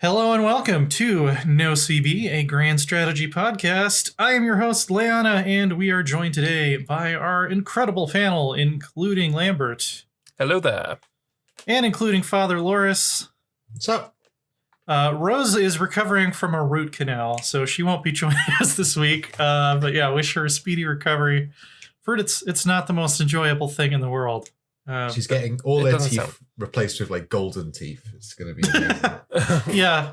Hello and welcome to NoCB, a grand strategy podcast. I am your host, Leanna, and we are joined today by our incredible panel, including Lambert. Hello there. And including Father Loris. What's up? Rose is recovering from a root canal, so she won't be joining us this week. But yeah, wish her a speedy recovery. Heard it's not the most enjoyable thing in the world. She's getting all her teeth replaced with like golden teeth. It's going to be amazing. Yeah.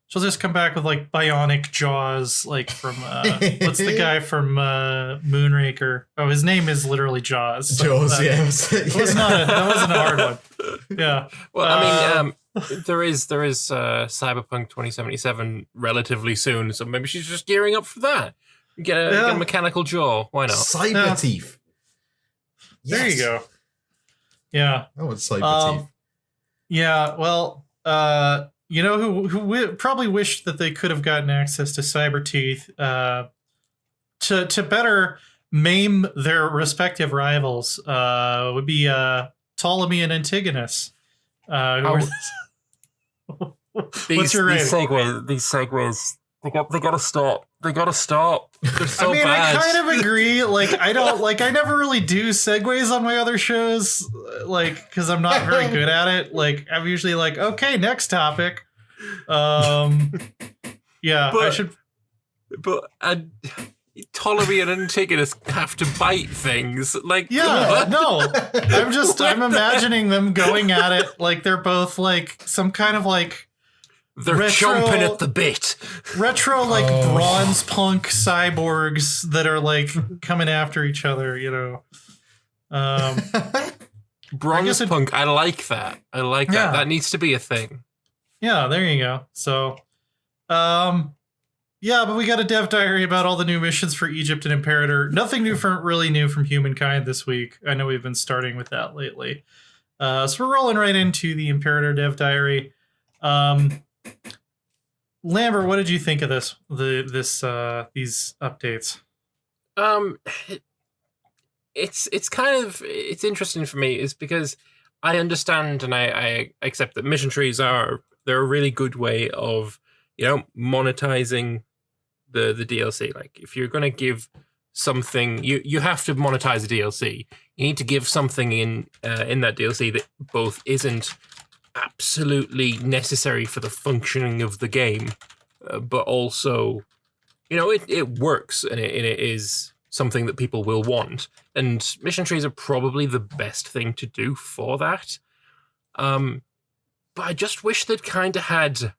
She'll just come back with like bionic jaws, like from what's the guy from Moonraker? Oh, his name is literally Jaws. So Jaws, yeah. That wasn't a hard one. Yeah. Well, I mean, there is Cyberpunk 2077 relatively soon, so maybe she's just gearing up for that. Get a mechanical jaw. Why not? Cyber teeth. There you go. Yeah. I want cyber teeth. Yeah. Well, you know who probably wished that they could have gotten access to cyber teeth to better maim their respective rivals would be Ptolemy and Antigonus. What's your rating? These segues. They gotta stop. They gotta stop. They're so bad. I kind of agree. Like, I never really do segues on my other shows, like, because I'm not very good at it. Like, I'm usually like, okay, next topic. Yeah, I should. But Ptolemy and Antigonus have to bite things. Like, yeah, no. I'm imagining them going at it like they're both like some kind of like. They're chomping at the bit. Retro, like, bronze punk cyborgs that are, like, coming after each other, you know. Bronze punk, I like that. I like that. That needs to be a thing. Yeah, there you go. So, yeah, but we got a dev diary about all the new missions for Egypt and Imperator. Nothing really new from Humankind this week. I know we've been starting with that lately. So we're rolling right into the Imperator Dev Diary. Lambert, what did you think of these updates? It's interesting for me is because I understand and I accept that mission trees they're a really good way of, monetizing the DLC. Like, if you're going to give something, you have to monetize the DLC. You need to give something in that DLC that both isn't absolutely necessary for the functioning of the game, but also, it works and it is something that people will want. And mission trees are probably the best thing to do for that. But I just wish they'd kind of had,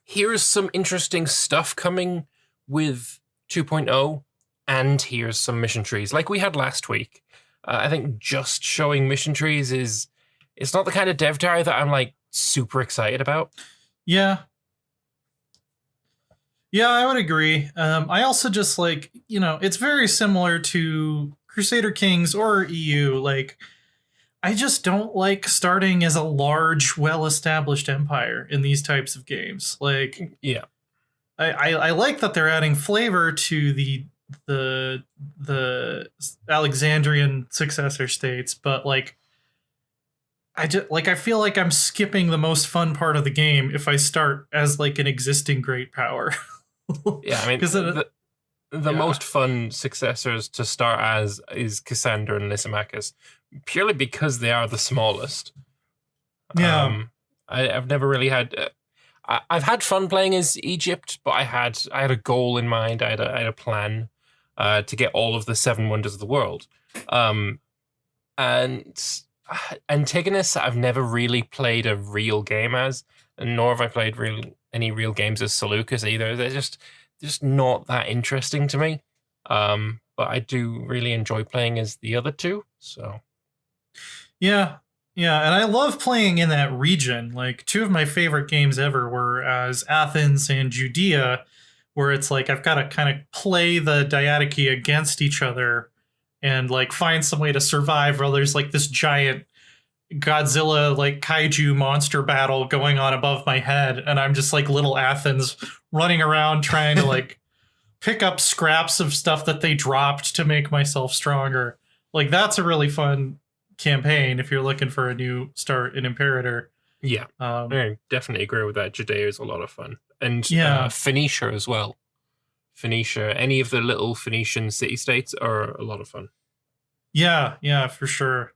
here's some interesting stuff coming with 2.0, and here's some mission trees like we had last week. I think just showing mission trees it's not the kind of dev diary that I'm like super excited about. Yeah. Yeah, I would agree. I also just like, it's very similar to Crusader Kings or EU. Like, I just don't like starting as a large, well-established empire in these types of games. Like, yeah, I like that they're adding flavor to the Alexandrian successor states, but like, I feel like I'm skipping the most fun part of the game if I start as like an existing great power. Yeah, I mean, the most fun successors to start as is Cassandra and Lysimachus, purely because they are the smallest. Yeah, I've never really had. I've had fun playing as Egypt, but I had a goal in mind. I had a plan to get all of the 7 wonders of the world, and Antigonus, I've never really played a real game as, and nor have I played any real games as Seleucus either. They're just not that interesting to me. But I do really enjoy playing as the other two. So, yeah, and I love playing in that region. Like, 2 of my favorite games ever were as Athens and Judea, where it's like I've got to kind of play the Diadochi against each other and like find some way to survive while there's like this giant Godzilla like kaiju monster battle going on above my head, and I'm just like little Athens running around trying to like pick up scraps of stuff that they dropped to make myself stronger. Like, that's a really fun campaign if you're looking for a new start in Imperator. Yeah, I definitely agree with that. Judea is a lot of fun. And Phoenicia as well. Phoenicia, any of the little Phoenician city-states are a lot of fun. Yeah, for sure.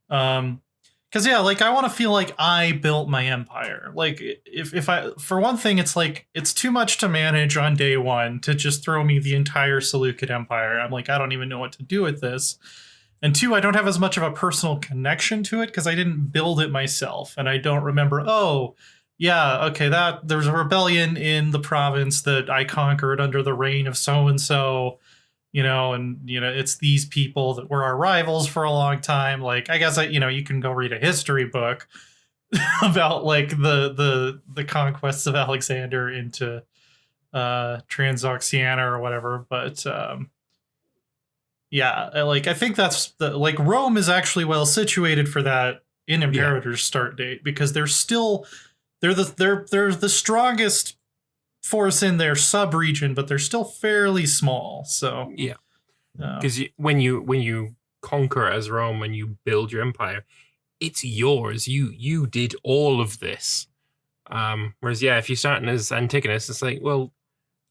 Because like I want to feel like I built my empire. Like if I, for one thing, it's like it's too much to manage on day one to just throw me the entire Seleucid Empire. I'm like, I don't even know what to do with this. And two, I don't have as much of a personal connection to it because I didn't build it myself, and I don't remember. Oh, yeah, okay, that there's a rebellion in the province that I conquered under the reign of so and so. And it's these people that were our rivals for a long time. Like, I guess you can go read a history book about like the conquests of Alexander into Transoxiana or whatever. But I think that's like Rome is actually well situated for that in Imperator's start date because they're the strongest force in their sub-region, but they're still fairly small. So because when you conquer as Rome and you build your empire, it's yours. You did all of this. Whereas if you're starting as Antigonus, it's like, well,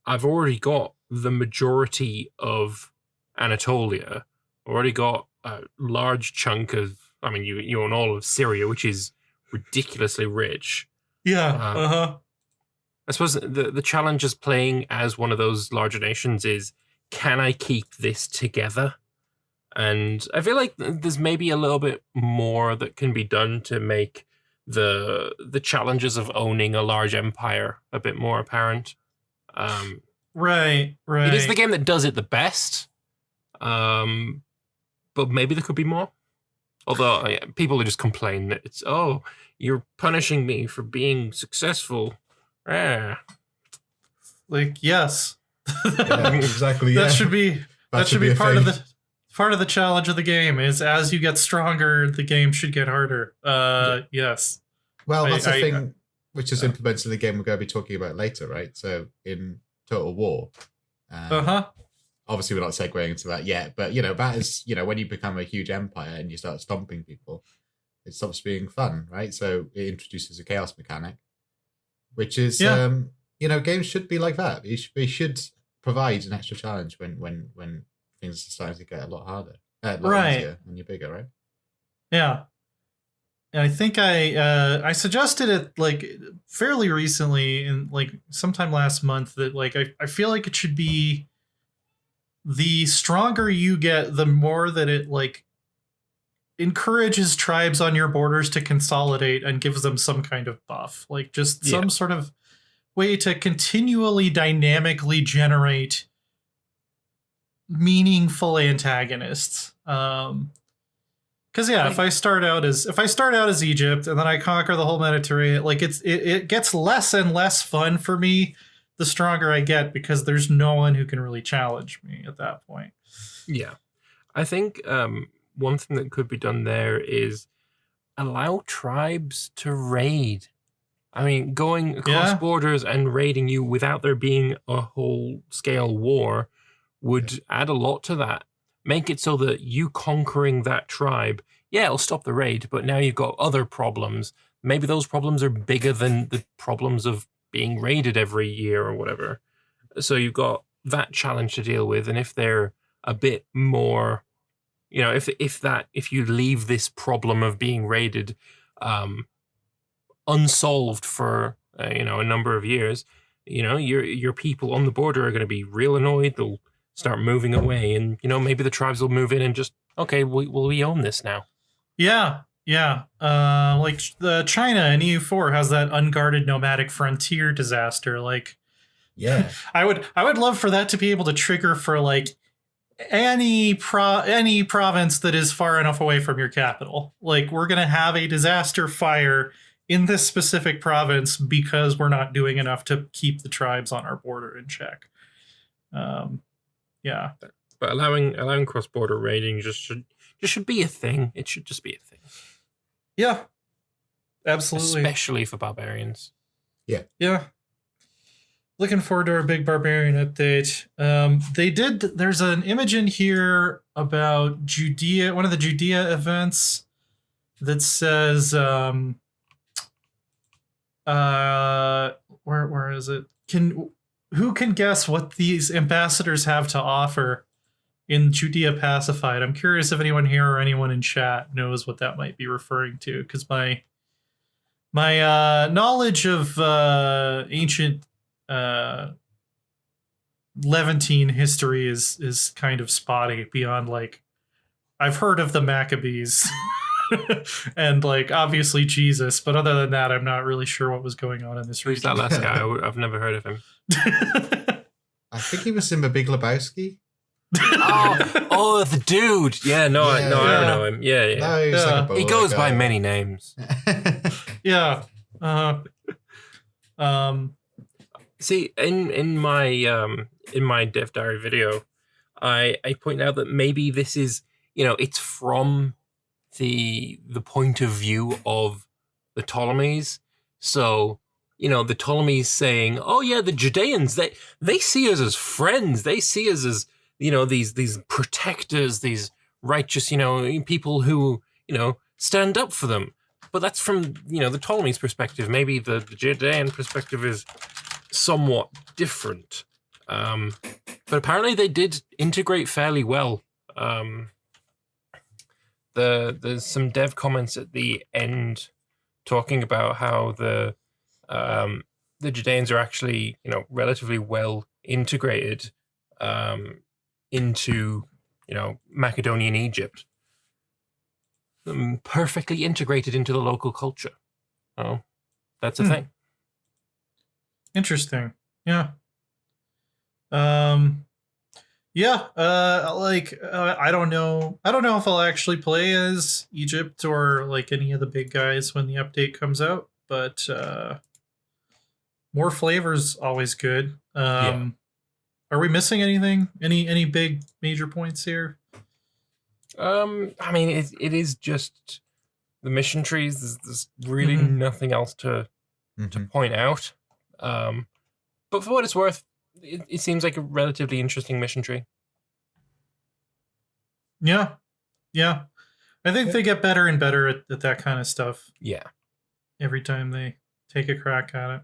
I've already got the majority of Anatolia. Already got a large chunk of. I mean, you own all of Syria, which is ridiculously rich. I suppose the challenge is playing as one of those larger nations is, can I keep this together? And I feel like there's maybe a little bit more that can be done to make the challenges of owning a large empire a bit more apparent. Right. It is the game that does it the best, but maybe there could be more. Although people just complain that it's, you're punishing me for being successful. Like, yes. Exactly. That should be part of the challenge of the game is as you get stronger, the game should get harder. Yes. Well, that's the thing which is implemented in the game we're going to be talking about later, right? So in Total War, obviously we're not segueing into that yet, but that is when you become a huge empire and you start stomping people, it stops being fun, right? So it introduces a chaos mechanic. Which is, games should be like that. They should provide an extra challenge when things are starting to get a lot harder, easier when you're bigger, right? Yeah, and I think I suggested it like fairly recently, in like sometime last month, that like I feel like it should be the stronger you get, the more that it like encourages tribes on your borders to consolidate and gives them some kind of buff, like just some sort of way to continually dynamically generate meaningful antagonists. Because if I start out as Egypt and then I conquer the whole Mediterranean, like it gets less and less fun for me the stronger I get because there's no one who can really challenge me at that point. Yeah, I think one thing that could be done there is allow tribes to raid. I mean, going across borders and raiding you without there being a whole-scale war would add a lot to that. Make it so that you conquering that tribe, it'll stop the raid, but now you've got other problems. Maybe those problems are bigger than the problems of being raided every year or whatever. So you've got that challenge to deal with, and if they're a bit more... if you leave this problem of being raided unsolved for a number of years, your people on the border are going to be real annoyed. They'll start moving away, and maybe the tribes will move in and just we own this now. Like the China in EU4 has that unguarded nomadic frontier disaster. Like, I would love for that to be able to trigger for like any province that is far enough away from your capital. Like, we're going to have a disaster fire in this specific province because we're not doing enough to keep the tribes on our border in check. But allowing cross-border raiding just should be a thing. It should just be a thing. Yeah, absolutely. Especially for barbarians. Yeah. Looking forward to our big barbarian update. There's an image in here about Judea, one of the Judea events that says, where is it? Who can guess what these ambassadors have to offer in Judea Pacified? I'm curious if anyone here or anyone in chat knows what that might be referring to, because my knowledge of ancient Levantine history is kind of spotty beyond, like, I've heard of the Maccabees and, like, obviously Jesus, but other than that, I'm not really sure what was going on in this Who's region. that last guy? I've never heard of him. I think he was in The Big Lebowski. Oh, the dude. Yeah, no, I don't know him. Yeah. No, he was like a He bowler goes guy. by many names. Yeah. See, in my Dev Diary video, I point out that maybe this is, it's from the point of view of the Ptolemies. So, the Ptolemies saying, "Oh yeah, the Judeans, they see us as friends. They see us as, these protectors, these righteous, people who, stand up for them." But that's from, the Ptolemies' perspective. Maybe the Judean perspective is somewhat different. But apparently they did integrate fairly well. There's some dev comments at the end talking about how the Judeans are actually, relatively well integrated into, Macedonian Egypt. Perfectly integrated into the local culture. Oh, that's a thing. Interesting. Yeah. I don't know if I'll actually play as Egypt or like any of the big guys when the update comes out, but more flavors always good. Are we missing anything? Any big major points here? I mean, it is just the mission trees. There's really nothing else to point out. But for what it's worth, it seems like a relatively interesting mission tree. Yeah. I think they get better and better at that kind of stuff. Yeah. Every time they take a crack at it.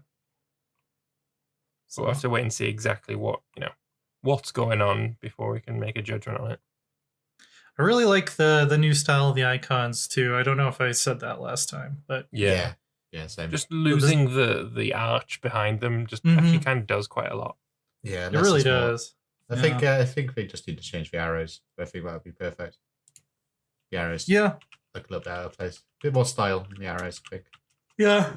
So we'll have to wait and see exactly what's going on before we can make a judgment on it. I really like the new style of the icons too. I don't know if I said that last time, but Yeah, same. Just losing the arch behind them just actually kind of does quite a lot. Yeah, it really does. I think they just need to change the arrows. I think that would be perfect. The arrows, look a little bit out of place. A bit more style in the arrows, I think. Yeah.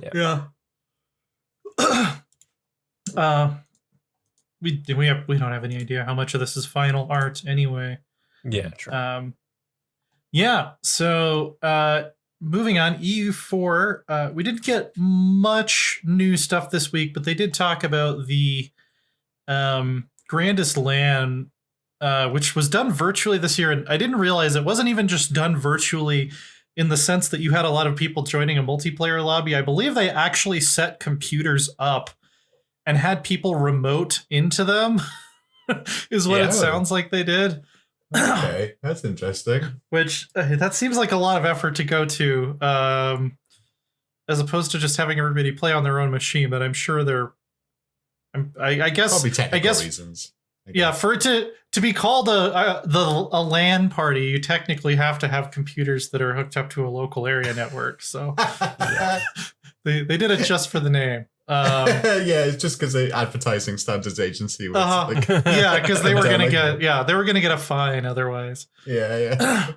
We don't have any idea how much of this is final art anyway. Yeah, true. So moving on, EU4. We didn't get much new stuff this week, but they did talk about the Grandest Land, which was done virtually this year. And I didn't realize it wasn't even just done virtually in the sense that you had a lot of people joining a multiplayer lobby. I believe they actually set computers up and had people remote into them, is what it sounds like they did. Okay, that's interesting. Which that seems like a lot of effort to go to, as opposed to just having everybody play on their own machine. But I'm sure I guess Probably technical reasons. Yeah, for it to be called a LAN party, you technically have to have computers that are hooked up to a local area network. So they did it just for the name. It's just because the advertising standards agency was because they were gonna get a fine otherwise. I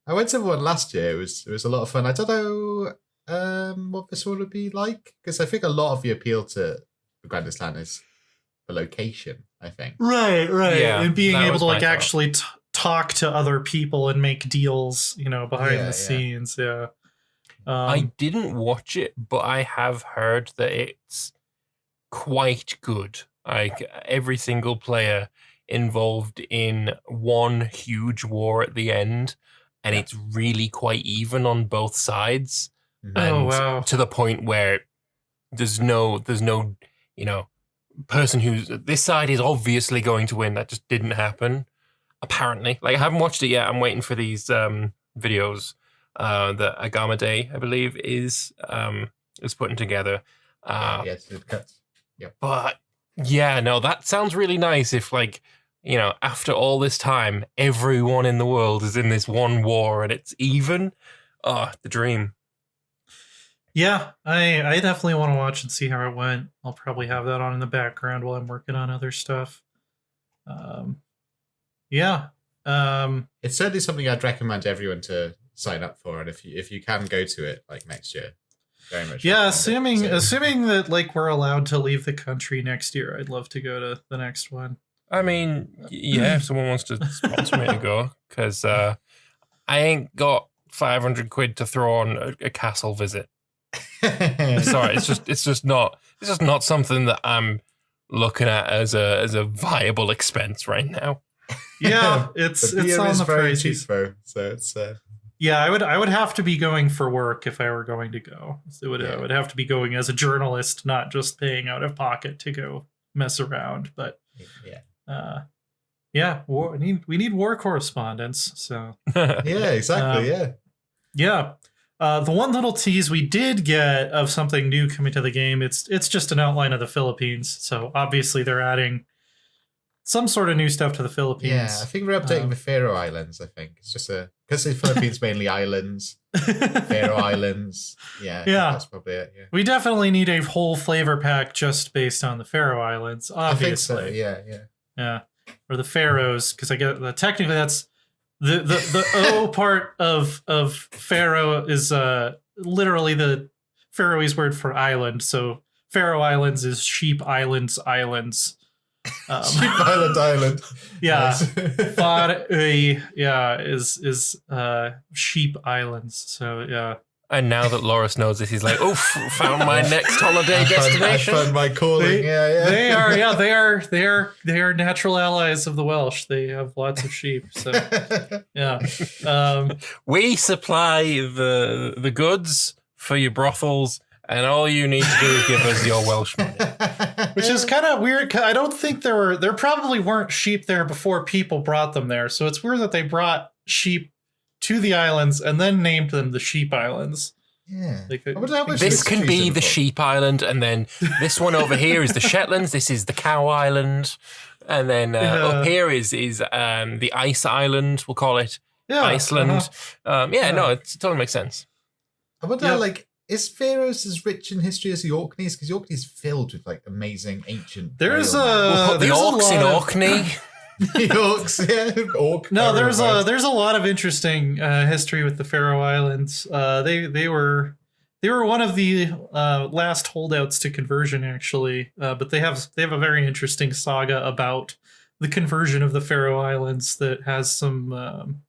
went to one last year. It was a lot of fun. I don't know what this one would be like, because I think a lot of the appeal to the Grandest Land is the location, I think. Right. Yeah, and being able to like actually talk to other people and make deals, behind the scenes. Yeah. I didn't watch it, but I have heard that it's quite good. Like every single player involved in one huge war at the end, and it's really quite even on both sides. And to the point where there's no person who's this side is obviously going to win. That just didn't happen. Apparently, like I haven't watched it yet. I'm waiting for these videos. The Agama Day, I believe, is is putting together. The edited cuts. Yep. But yeah, no, that sounds really nice if, like, you know, after all this time, everyone in the world is in this one war and it's even. Oh, the dream. Yeah, I definitely want to watch and see how it went. I'll probably have that on in the background while I'm working on other stuff. Yeah. It's certainly something I'd recommend everyone to sign up for, and if you can go to it like next year, very much. Yeah, assuming that like we're allowed to leave the country next year, I'd love to go to the next one. I mean, yeah, if someone wants to sponsor me to go, because I ain't got 500 quid to throw on a castle visit. Sorry, it's just not something that I'm looking at as a viable expense right now. Yeah, it's on the pricey. Cheap, so it's yeah, I would have to be going for work if I were going to go. So I would have to be going as a journalist, not just paying out of pocket to go mess around. But we need war correspondents. So yeah, exactly. Yeah. The one little tease we did get of something new coming to the game, it's just an outline of the Philippines. So obviously they're adding some sort of new stuff to the Philippines. Yeah, I think we're updating the Faroe Islands. I think it's just because the Philippines mainly islands, Faroe Islands. Yeah, that's probably it. Yeah, we definitely need a whole flavor pack just based on the Faroe Islands. Obviously, I think so. Yeah, or the Faroes, because I get technically that's the O part of Faroe is literally the Faroese word for island. So Faroe Islands is Sheep Islands. Sheep Island. Yeah. Nice. is Sheep Islands. So yeah. And now that Loris knows this, he's like, "Oof, found my next holiday destination. I found my calling." They are natural allies of the Welsh. They have lots of sheep. So yeah. We supply the goods for your brothels, and all you need to do is give us your Welsh money. Which is kind of weird. I don't think there probably weren't sheep there before people brought them there. So it's weird that they brought sheep to the islands and then named them the Sheep Islands. Yeah. This can be the Sheep Island, and then this one over here is the Shetlands. This is the Cow Island, and then up here is the Ice Island. We'll call it Iceland. No, it totally makes sense. I wonder, is Faroes as rich in history as the Orkneys? Because the Orkneys is filled with ancient. We'll put the Orcs in Orkney. The Orcs, yeah. No, there's a lot of interesting history with the Faroe Islands. They were one of the last holdouts to conversion, actually. But they have a very interesting saga about the conversion of the Faroe Islands that has some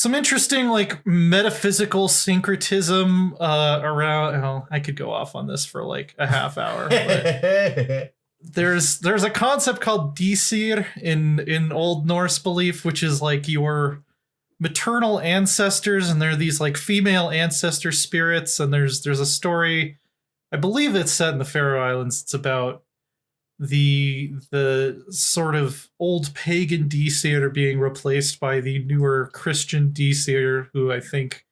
interesting metaphysical syncretism around. Well, I could go off on this for a half hour. But there's a concept called Disir in Old Norse belief, which is your maternal ancestors, and they're these female ancestor spirits. And there's a story, I believe it's set in the Faroe Islands. It's about the sort of old pagan Disir being replaced by the newer Christian Disir, who I think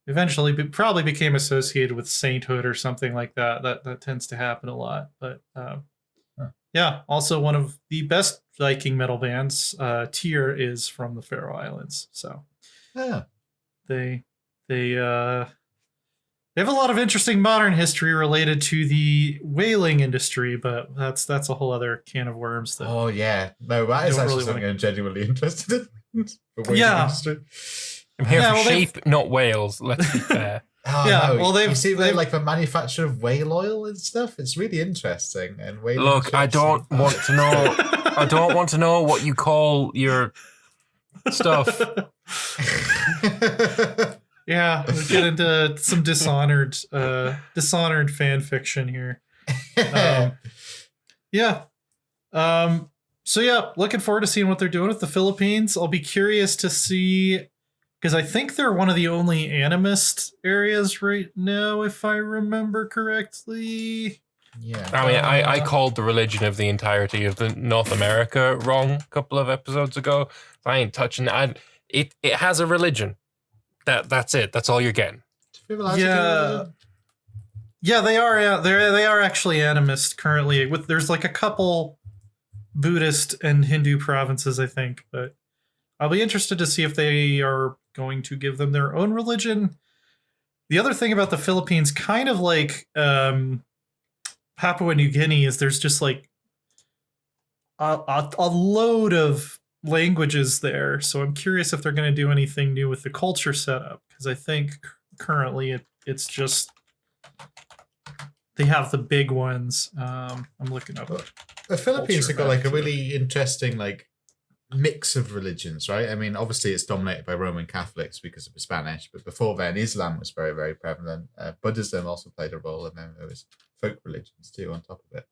eventually probably became associated with sainthood or something like that. That tends to happen a lot. But yeah, also one of the best Viking metal bands, Tyr, is from the Faroe Islands. So they have a lot of interesting modern history related to the whaling industry, but that's a whole other can of worms. That that is actually something I'm genuinely interested in. The whaling industry. I'm here for sheep, not whales. Let's be fair. You see, the manufacture of whale oil and stuff. It's really interesting. And look, I don't want to know. I don't want to know what you call your stuff. Yeah, we'll get into some dishonored fan fiction here. So yeah, looking forward to seeing what they're doing with the Philippines. I'll be curious to see, because I think they're one of the only animist areas right now, if I remember correctly. Yeah. I mean, I called the religion of the entirety of the North America wrong a couple of episodes ago. I ain't touching it. It has a religion. That's it. That's all you're getting. Yeah. Yeah, they are. They are actually animist currently. There's like a couple Buddhist and Hindu provinces, I think, but I'll be interested to see if they are going to give them their own religion. The other thing about the Philippines, kind of like Papua New Guinea, is there's just like a load of languages there. So I'm curious if they're going to do anything new with the culture setup, because I think currently it's just they have the big ones. I'm looking up. The Philippines have got like a culture. really interesting like mix of religions, right? I mean, obviously it's dominated by Roman Catholics because of the Spanish, but before then Islam was very, very prevalent. Buddhism also played a role, and then there was folk religions too on top of it.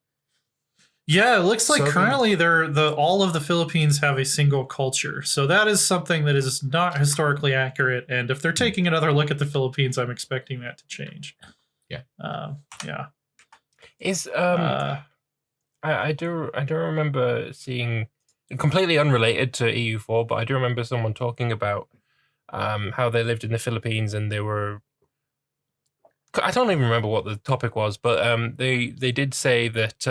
Yeah, it looks like So, currently all of the Philippines have a single culture. So that is something that is not historically accurate. And if they're taking another look at the Philippines, I'm expecting that to change. Yeah. Yeah. Is I do remember seeing, completely unrelated to EU4, but I do remember someone talking about how they lived in the Philippines, and they were, I don't even remember what the topic was, but they did say that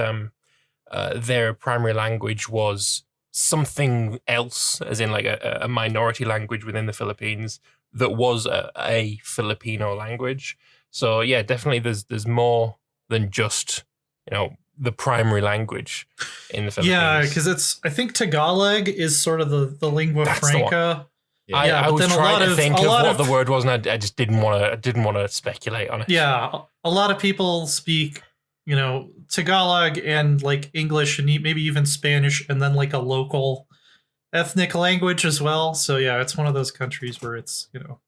their primary language was something else, as in like a minority language within the Philippines that was a Filipino language. So yeah, definitely there's more than just, you know, the primary language in the Philippines. Yeah, because I think Tagalog is sort of the lingua That's the one. franca. Yeah. I was trying to think of what of the word was, and I just didn't want to speculate on it. Yeah, a lot of people speak, you know, Tagalog and like English and maybe even Spanish, and then like a local ethnic language as well. So yeah, it's one of those countries where it's, you know,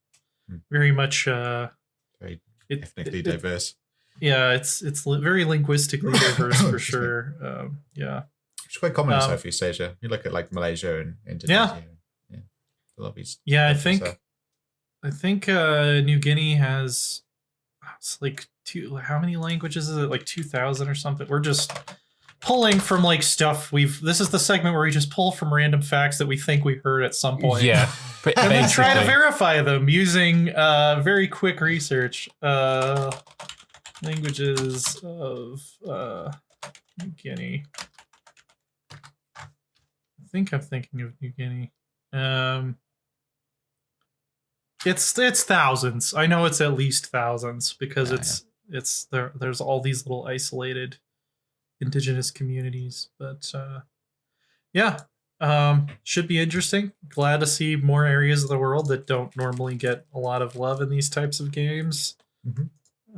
very much Very ethnically diverse. Yeah, it's very linguistically diverse for sure. Yeah, It's quite common in Southeast Asia. You look at like Malaysia and Indonesia. Yeah. A lot of these countries I think New Guinea has, it's like how many languages is it? Like 2,000 or something. We're just pulling from like stuff this is the segment where we just pull from random facts that we think we heard at some point. Yeah. And then try to verify them using very quick research. Languages of New Guinea. I think I'm thinking of New Guinea. It's thousands. I know it's at least thousands because there's all these little isolated indigenous communities. But should be interesting. Glad to see more areas of the world that don't normally get a lot of love in these types of games.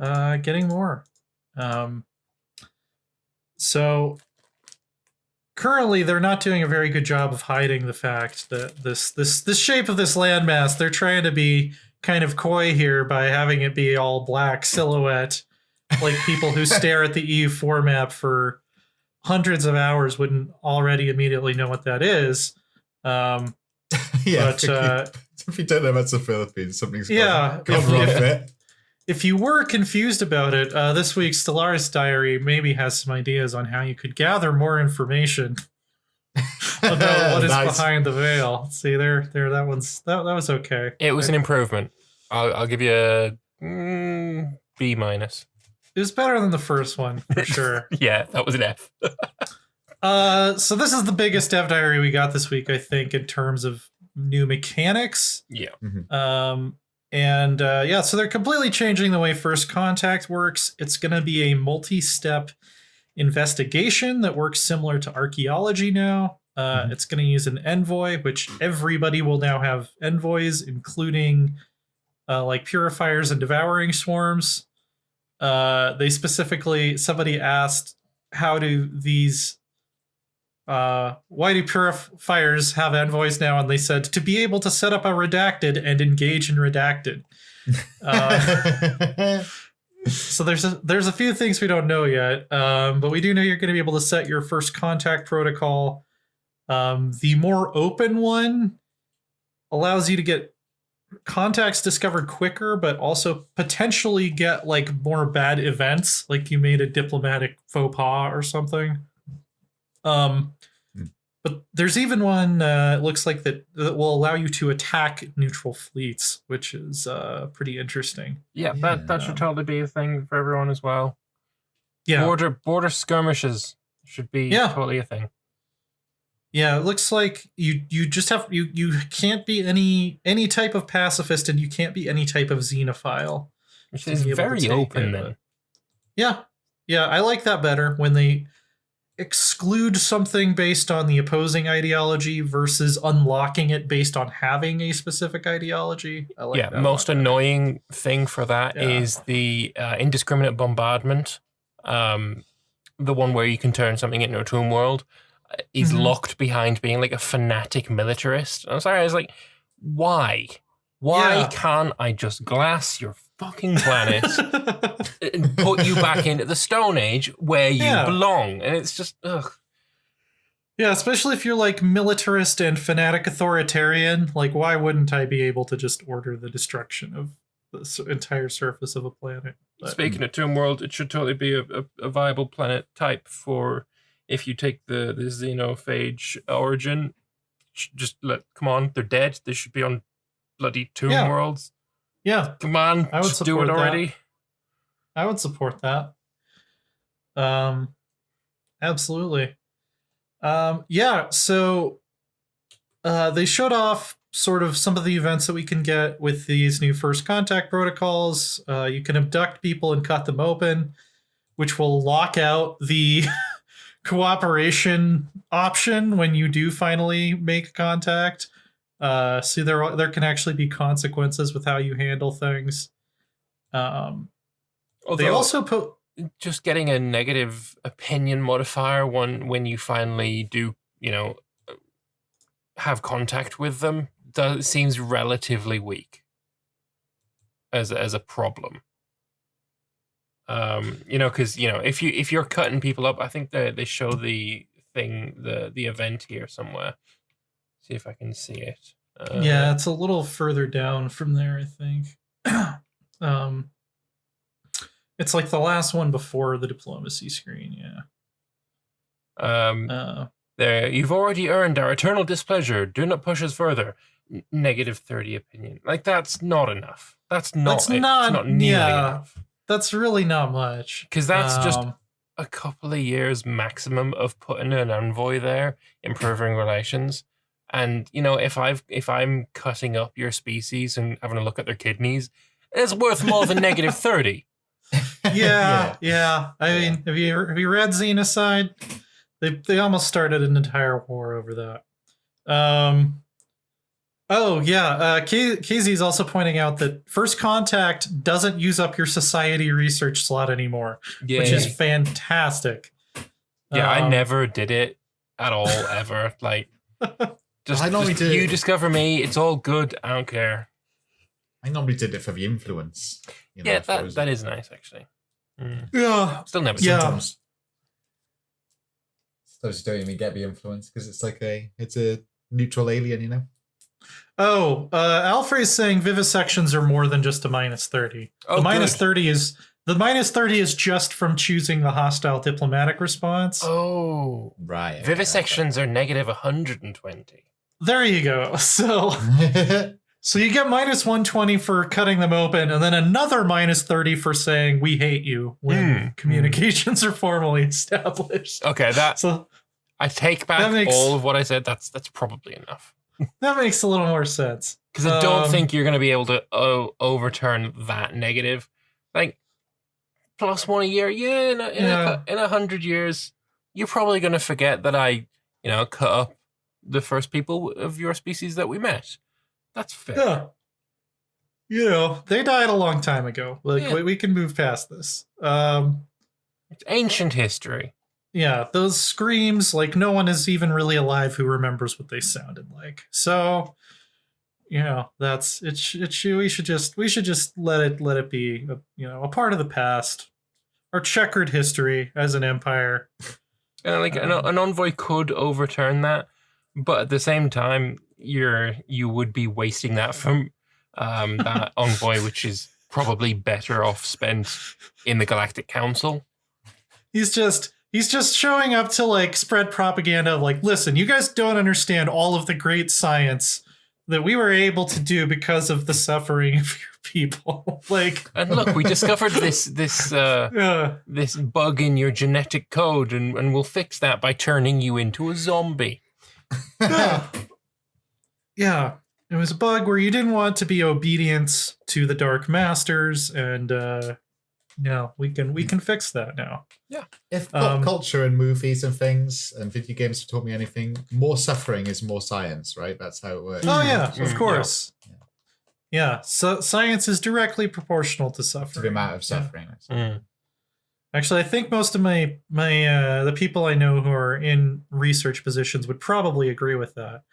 Getting more. So currently they're not doing a very good job of hiding the fact that this shape of this landmass, they're trying to be kind of coy here by having it be all black silhouette, like people who stare at the EU4 map for hundreds of hours wouldn't already immediately know what that is. Yeah, but if you don't know about the Philippines, something's yeah, gone wrong there. If you were confused about it, this week's Stellaris Diary maybe has some ideas on how you could gather more information about what is behind the veil. See, that was okay. It was an improvement. I'll give you a B-. It was better than the first one, for sure. Yeah, that was an F. So this is the biggest Dev Diary we got this week, I think, in terms of new mechanics. Yeah. So they're completely changing the way First Contact works. It's going to be a multi-step investigation that works similar to archaeology now. It's going to use an envoy, which everybody will now have envoys, including like purifiers and devouring swarms. Somebody asked, why do purifiers have envoys now? And they said, to be able to set up a redacted and engage in redacted. So there's a few things we don't know yet, but we do know you're going to be able to set your First Contact protocol. The more open one allows you to get contacts discovered quicker, but also potentially get like more bad events, like you made a diplomatic faux pas or something. But there's even one looks like that will allow you to attack neutral fleets, which is pretty interesting. Yeah, that should totally be a thing for everyone as well. Yeah, Border skirmishes should be totally a thing. Yeah, it looks like you just have you can't be any type of pacifist, and you can't be any type of xenophile. Which is very open then. Yeah, I like that better when they exclude something based on the opposing ideology versus unlocking it based on having a specific ideology. I like that most annoying thing for that is the indiscriminate bombardment. The one where you can turn something into a tomb world is locked behind being like a fanatic militarist. I'm sorry, I was like, why? Why can't I just glass your fucking planet and put you back into the Stone Age where you belong? And it's just, ugh. Yeah, especially if you're like militarist and fanatic authoritarian. Like, why wouldn't I be able to just order the destruction of the entire surface of a planet? But, speaking of Tomb World, it should totally be a viable planet type for if you take the xenophage origin. Just come on, they're dead. They should be on bloody Tomb Worlds. Yeah, come on, I would just do it already. That. I would support that. Absolutely. So they showed off sort of some of the events that we can get with these new first contact protocols. You can abduct people and cut them open, which will lock out the cooperation option when you do finally make contact. So there can actually be consequences with how you handle things. They also put just getting a negative opinion modifier when you finally do, have contact with them seems relatively weak as a problem. Because if you're cutting people up, I think they show the thing, the event here somewhere. See if I can see it. It's a little further down from there, I think. It's like the last one before the diplomacy screen. There, you've already earned our eternal displeasure. Do not push us further. -30 opinion. Like, that's not enough. That's not nearly enough. That's really not much. Because that's just a couple of years maximum of putting an envoy there, improving relations. And if I'm cutting up your species and having a look at their kidneys, it's worth more than -30. Yeah. I mean, have you read Xenocide? They almost started an entire war over that. KZ is also pointing out that First Contact doesn't use up your society research slot anymore, which is fantastic. I never did it at all, ever. Like, just you discover me, it's all good, I don't care. I normally did it for the influence. That is nice, actually. Yeah. Still never sometimes. Those don't even get the influence because it's like it's a neutral alien, Alfred's saying vivisections are more than just a -30. The -30 is just from choosing the hostile diplomatic response. Oh, right. Vivisections are -120. There you go. So you get -120 for cutting them open, and then another -30 for saying we hate you when communications are formally established. Okay, I take back all of what I said. That's probably enough. That makes a little more sense. Because I don't think you're going to be able to overturn that negative. Like, +1 a year, in 100 years, you're probably going to forget that I, cut up the first people of your species that we met. That's fair. Yeah. They died a long time ago. We can move past this. It's ancient history. Yeah, those screams, like, no one is even really alive who remembers what they sounded like. So, that's it. We should just let it be, a part of the past, our checkered history as an empire. And an envoy could overturn that, but at the same time, you would be wasting that from that envoy, which is probably better off spent in the Galactic Council. He's just He's just showing up to like spread propaganda of like, listen, you guys don't understand all of the great science that we were able to do because of the suffering of your people. Like, and look, we discovered this bug in your genetic code, and we'll fix that by turning you into a zombie. Yeah. It was a bug where you didn't want to be obedient to the Dark Masters, and we can fix that now. Yeah. If pop culture and movies and things and video games have taught me anything, more suffering is more science, right? That's how it works. Oh yeah, of course. Yeah. So science is directly proportional to suffering. To the amount of suffering. Actually, I think most of my the people I know who are in research positions would probably agree with that.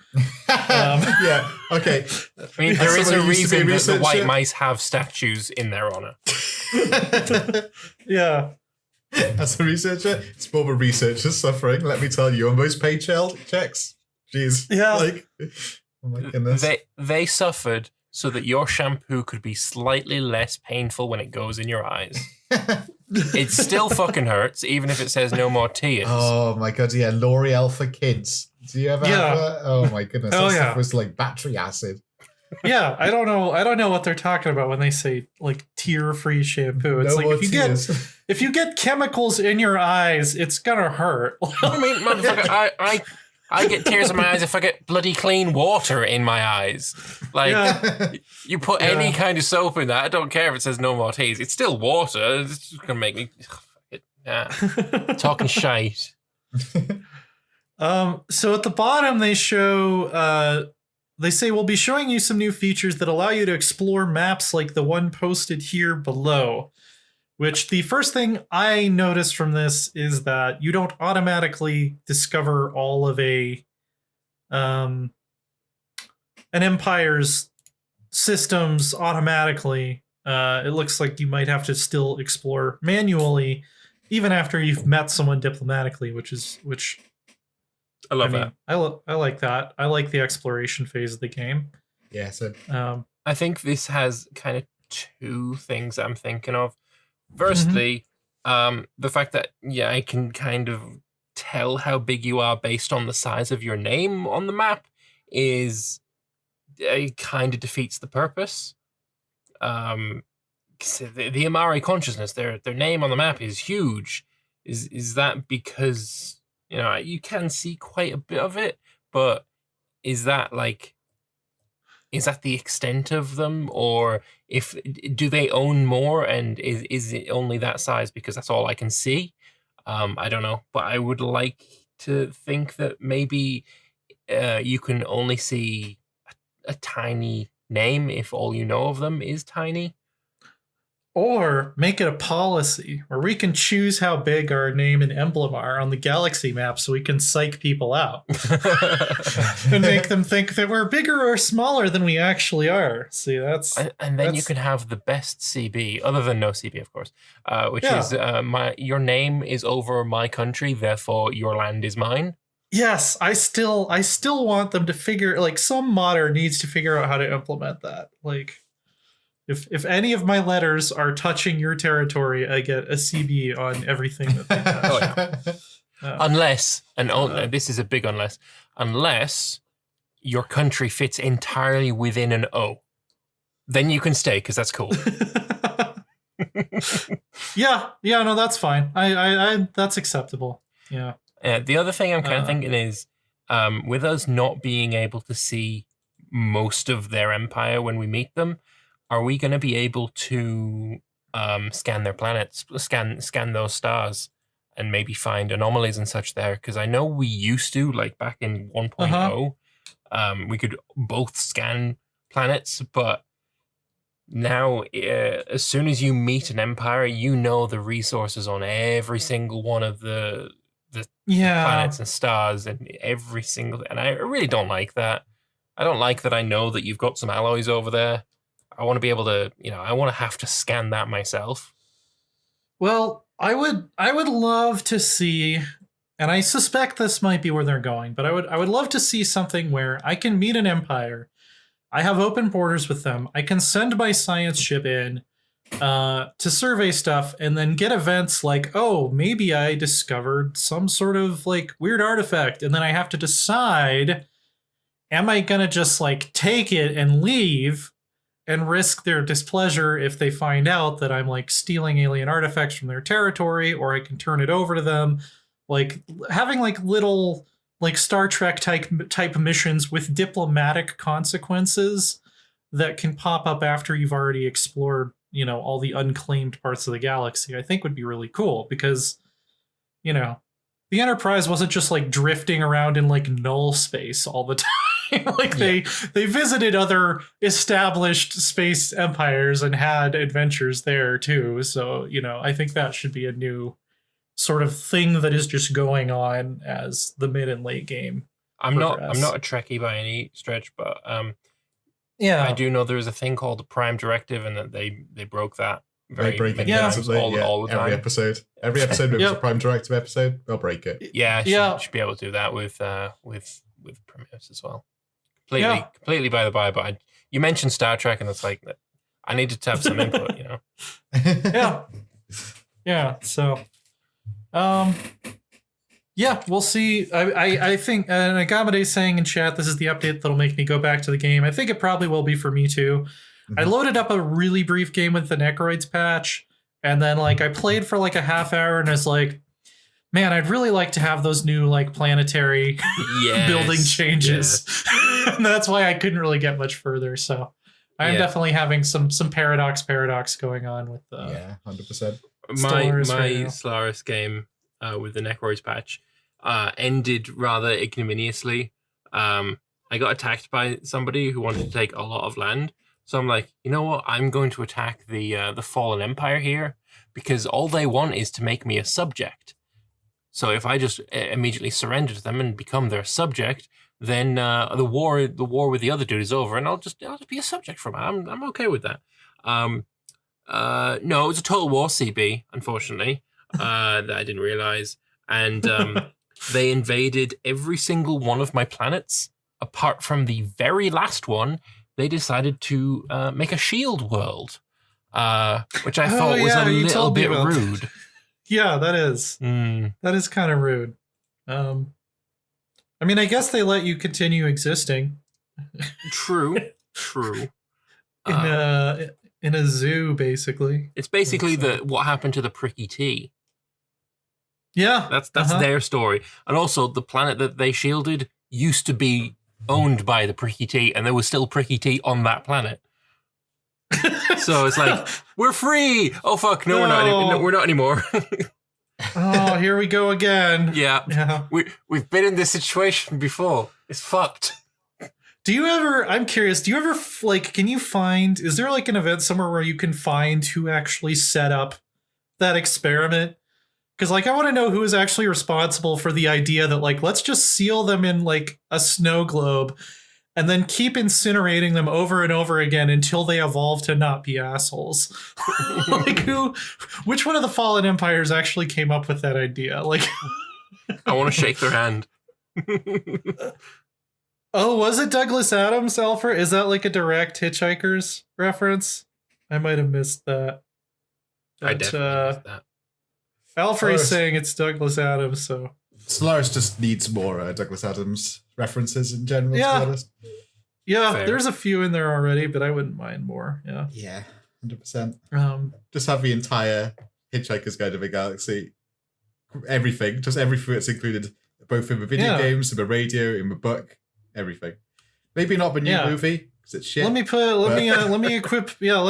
Yeah. Okay. I mean, there is a reason that the white mice have statues in their honor. Yeah. As a researcher, it's more of a researcher's suffering. Let me tell you, on most paychecks, jeez. Yeah. Like, oh my goodness. They suffered so that your shampoo could be slightly less painful when it goes in your eyes. It still fucking hurts, even if it says no more tears. Oh my god, yeah, L'Oreal for kids. Do you ever have that? Oh my goodness, that stuff was like battery acid. Yeah, I don't know what they're talking about when they say like tear-free shampoo. It's No like more if you get chemicals in your eyes, it's gonna hurt. I mean, motherfucker, I get tears in my eyes if I get bloody clean water in my eyes. Like, you put any kind of soap in that, I don't care if it says no more tears. It's still water. It's just going to make me... talking shite. So at the bottom, they show... they say, we'll be showing you some new features that allow you to explore maps like the one posted here below. Which the first thing I noticed from this is that you don't automatically discover all of an empire's systems automatically. It looks like you might have to still explore manually, even after you've met someone diplomatically, which I love that. I like that. I like the exploration phase of the game. Yeah, so I think this has kind of two things I'm thinking of. Firstly, the fact that, I can kind of tell how big you are based on the size of your name on the map is it kind of defeats the purpose. The Amari consciousness, their name on the map is huge. Is that because, you can see quite a bit of it, but is that the extent of them, or do they own more, and is it only that size because that's all I can see? I don't know, but I would like to think that maybe you can only see a tiny name if all you know of them is tiny. Or make it a policy where we can choose how big our name and emblem are on the galaxy map so we can psych people out and make them think that we're bigger or smaller than we actually are. See, and then you can have the best CB, other than NoCB, of course, which is your name is over my country, therefore your land is mine. Yes, I still want them to figure, like, some modder needs to figure out how to implement that. Like, If any of my letters are touching your territory, I get a CB on everything that they touch. Unless, this is a big unless your country fits entirely within an O. Then you can stay, because that's cool. No, that's fine. I that's acceptable. Yeah. The other thing I'm kind of thinking is, with us not being able to see most of their empire when we meet them, are we going to be able to scan their planets, scan those stars, and maybe find anomalies and such there? Because I know we used to, like back in 1.0, we could both scan planets, but now as soon as you meet an empire, you know the resources on every single one of the planets and stars, and every single... And I really don't like that. I don't like that I know that you've got some alloys over there. I want to be able to, I want to have to scan that myself. Well, I would love to see, and I suspect this might be where they're going, but I would love to see something where I can meet an empire. I have open borders with them. I can send my science ship in. to survey stuff, and then get events like, oh, maybe I discovered some sort of like weird artifact, and then I have to decide, am I gonna just like take it and leave and risk their displeasure if they find out that I'm like stealing alien artifacts from their territory, or I can turn it over to them. Like having like little like Star Trek type missions with diplomatic consequences that can pop up after you've already explored, all the unclaimed parts of the galaxy, I think would be really cool, because, the Enterprise wasn't just like drifting around in like null space all the time. Like they visited other established space empires and had adventures there too. So, I think that should be a new sort of thing that is just going on as the mid and late game. I'm not a Trekkie by any stretch, but yeah, I do know there is a thing called the Prime Directive, and that they broke that. They break it all the time. Every episode there's a Prime Directive episode, they'll break it. Yeah, should be able to do that with Prometheus as well. Completely by the by, but you mentioned Star Trek, and it's like I needed to have some input, Yeah. So, we'll see. I think, and Agamede's saying in chat, this is the update that'll make me go back to the game. I think it probably will be for me too. I loaded up a really brief game with the Necroids patch, and then like I played for like a half hour, and I was like, man, I'd really like to have those new like planetary building changes. Yes. And that's why I couldn't really get much further. So I'm definitely having some paradox going on with 100%. My Solaris game with the Necroids patch ended rather ignominiously. I got attacked by somebody who wanted to take a lot of land. So I'm like, you know what? I'm going to attack the Fallen Empire here, because all they want is to make me a subject. So if I just immediately surrender to them and become their subject, then the war with the other dude is over, and I'll just be a subject from it. I'm okay with that. No, it was a Total War CB, unfortunately, that I didn't realize, and they invaded every single one of my planets, apart from the very last one. They decided to make a shield world, which I thought was a little bit rude. Yeah, that is. That is kind of rude. I mean, I guess they let you continue existing. True. In a zoo, basically. It's basically what happened to the Pricky T. Yeah, that's their story. And also, the planet that they shielded used to be owned by the Pricky T, and there was still Pricky T on that planet. So it's like, we're free. Oh fuck, no. We're not anymore. Oh, here we go again. Yeah. We've been in this situation before. It's fucked. I'm curious, do you ever is there like an event somewhere where you can find who actually set up that experiment? Because like, I want to know who is actually responsible for the idea that like, let's just seal them in like a snow globe and then keep incinerating them over and over again until they evolve to not be assholes. Like which one of the fallen empires actually came up with that idea? Like, I want to shake their hand. Oh, was it Douglas Adams, Alfred? Is that like a direct Hitchhikers reference? I might have missed that. I definitely missed that. Alfred's saying it's Douglas Adams, so Solaris just needs more Douglas Adams references in general. To be honest. Yeah, fair. There's a few in there already, but I wouldn't mind more. Yeah, 100%. Just have the entire Hitchhiker's Guide to the Galaxy, everything, just everything that's included, both in the video games, in the radio, in the book, everything. Maybe not the new movie. It's shit. Let me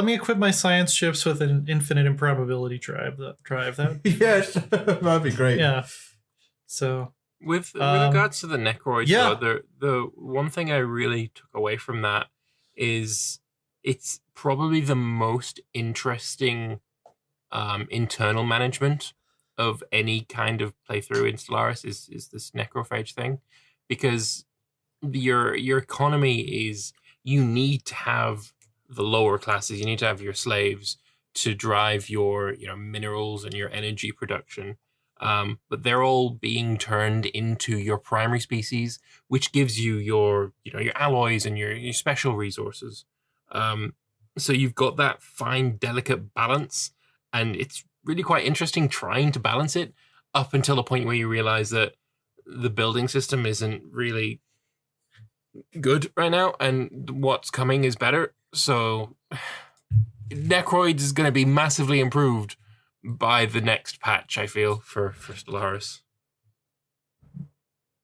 equip my science ships with an infinite improbability drive. That'd be great. Yeah. So with regards to the Necroids, though, the one thing I really took away from that is it's probably the most interesting internal management of any kind of playthrough in Stellaris is this necrophage thing, because your economy is, you need to have the lower classes, you need to have your slaves to drive your minerals and your energy production. But they're all being turned into your primary species, which gives you your alloys and your special resources. So you've got that fine, delicate balance, and it's really quite interesting trying to balance it up until the point where you realize that the building system isn't really good right now, and what's coming is better. So Necroids is going to be massively improved by the next patch, I feel, for Stellaris.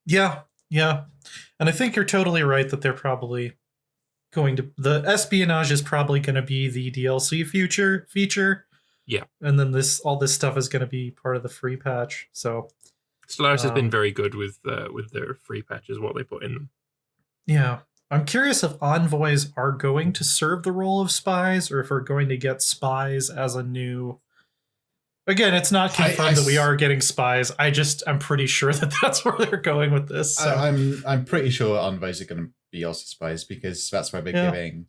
Yeah. And I think you're totally right that they're probably going to... The espionage is probably going to be the DLC feature. Yeah. And then all this stuff is going to be part of the free patch. So Stellaris has been very good with their free patches, what they put in them. Yeah. I'm curious if envoys are going to serve the role of spies, or if we're going to get spies as a new... Again, it's not confirmed that we are getting spies. I'm pretty sure that that's where they're going with this. So. I'm pretty sure envoys are going to be also spies, because that's why they're giving,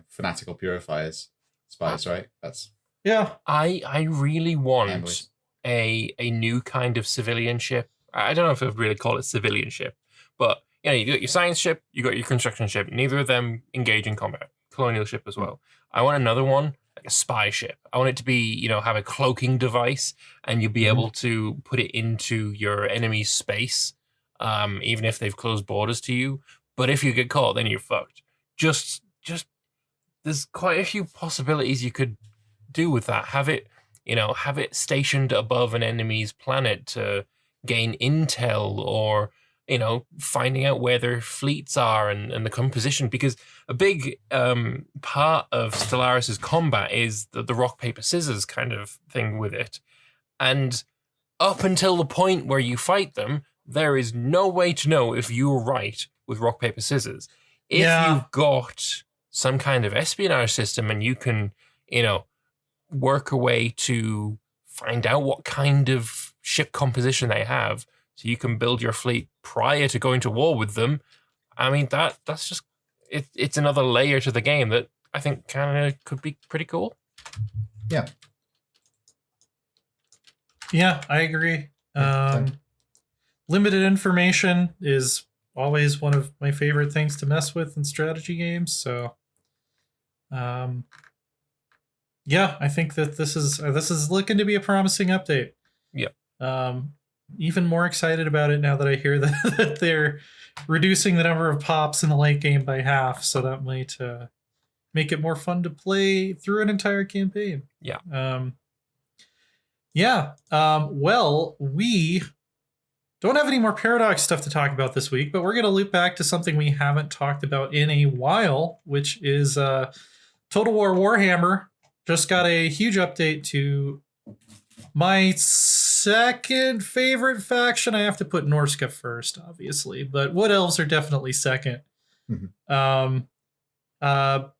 fanatical purifiers spies, right? That's... Yeah. I really want envoys. a new kind of civilian ship. I don't know if I'd really call it civilian ship, but you got your science ship, you got your construction ship. Neither of them engage in combat. Colonial ship as well. I want another one, like a spy ship. I want it to be, have a cloaking device, and you'll be able to put it into your enemy's space, even if they've closed borders to you. But if you get caught, then you're fucked. Just there's quite a few possibilities you could do with that. Have it stationed above an enemy's planet to gain intel, or finding out where their fleets are and the composition, because a big part of Stellaris' combat is the rock, paper, scissors kind of thing with it. And up until the point where you fight them, there is no way to know if you're right with rock, paper, scissors. If you've got some kind of espionage system and you can, work a way to find out what kind of ship composition they have, so you can build your fleet prior to going to war with them. I mean, that's just... It's another layer to the game that I think kind of could be pretty cool. Yeah. Yeah, I agree. Limited information is always one of my favorite things to mess with in strategy games. So, I think that this is looking to be a promising update. Yeah. Even more excited about it now that I hear that they're reducing the number of pops in the late game by half, so that might make it more fun to play through an entire campaign. Yeah. Well, we don't have any more Paradox stuff to talk about this week, but we're going to loop back to something we haven't talked about in a while, which is Total War Warhammer. Just got a huge update to my second favorite faction. I have to put Norska first, obviously, but Wood Elves are definitely second. Mm-hmm.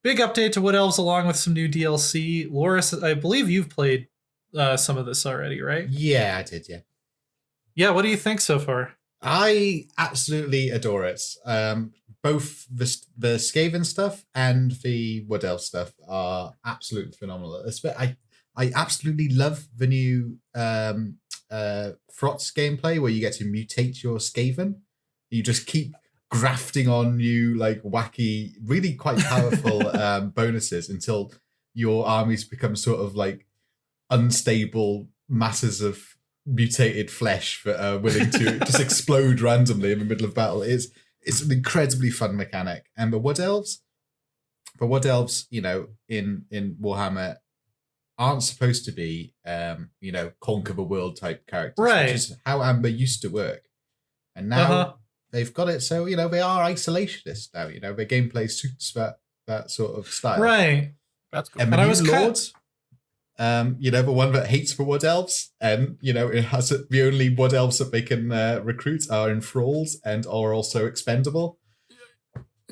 Big update to Wood Elves along with some new DLC. Loris, I believe you've played some of this already, right? Yeah, I did, yeah. Yeah, what do you think so far? I absolutely adore it. Both the Skaven stuff and the Wood Elf stuff are absolutely phenomenal. I absolutely love the new Frotz gameplay, where you get to mutate your Skaven. You just keep grafting on new, like, wacky, really quite powerful bonuses until your armies become sort of like unstable masses of mutated flesh that are willing to just explode randomly in the middle of battle. It's an incredibly fun mechanic. And the Wood Elves, in Warhammer, aren't supposed to be, conquer the world type characters, right? Which is how Amber used to work. And now they've got it so, they are isolationists now. Their gameplay suits that sort of style. Right. That's cool. And the new Lords, the one that hates the Wood Elves, and, it has the only Wood Elves that they can recruit are enthralled and are also expendable.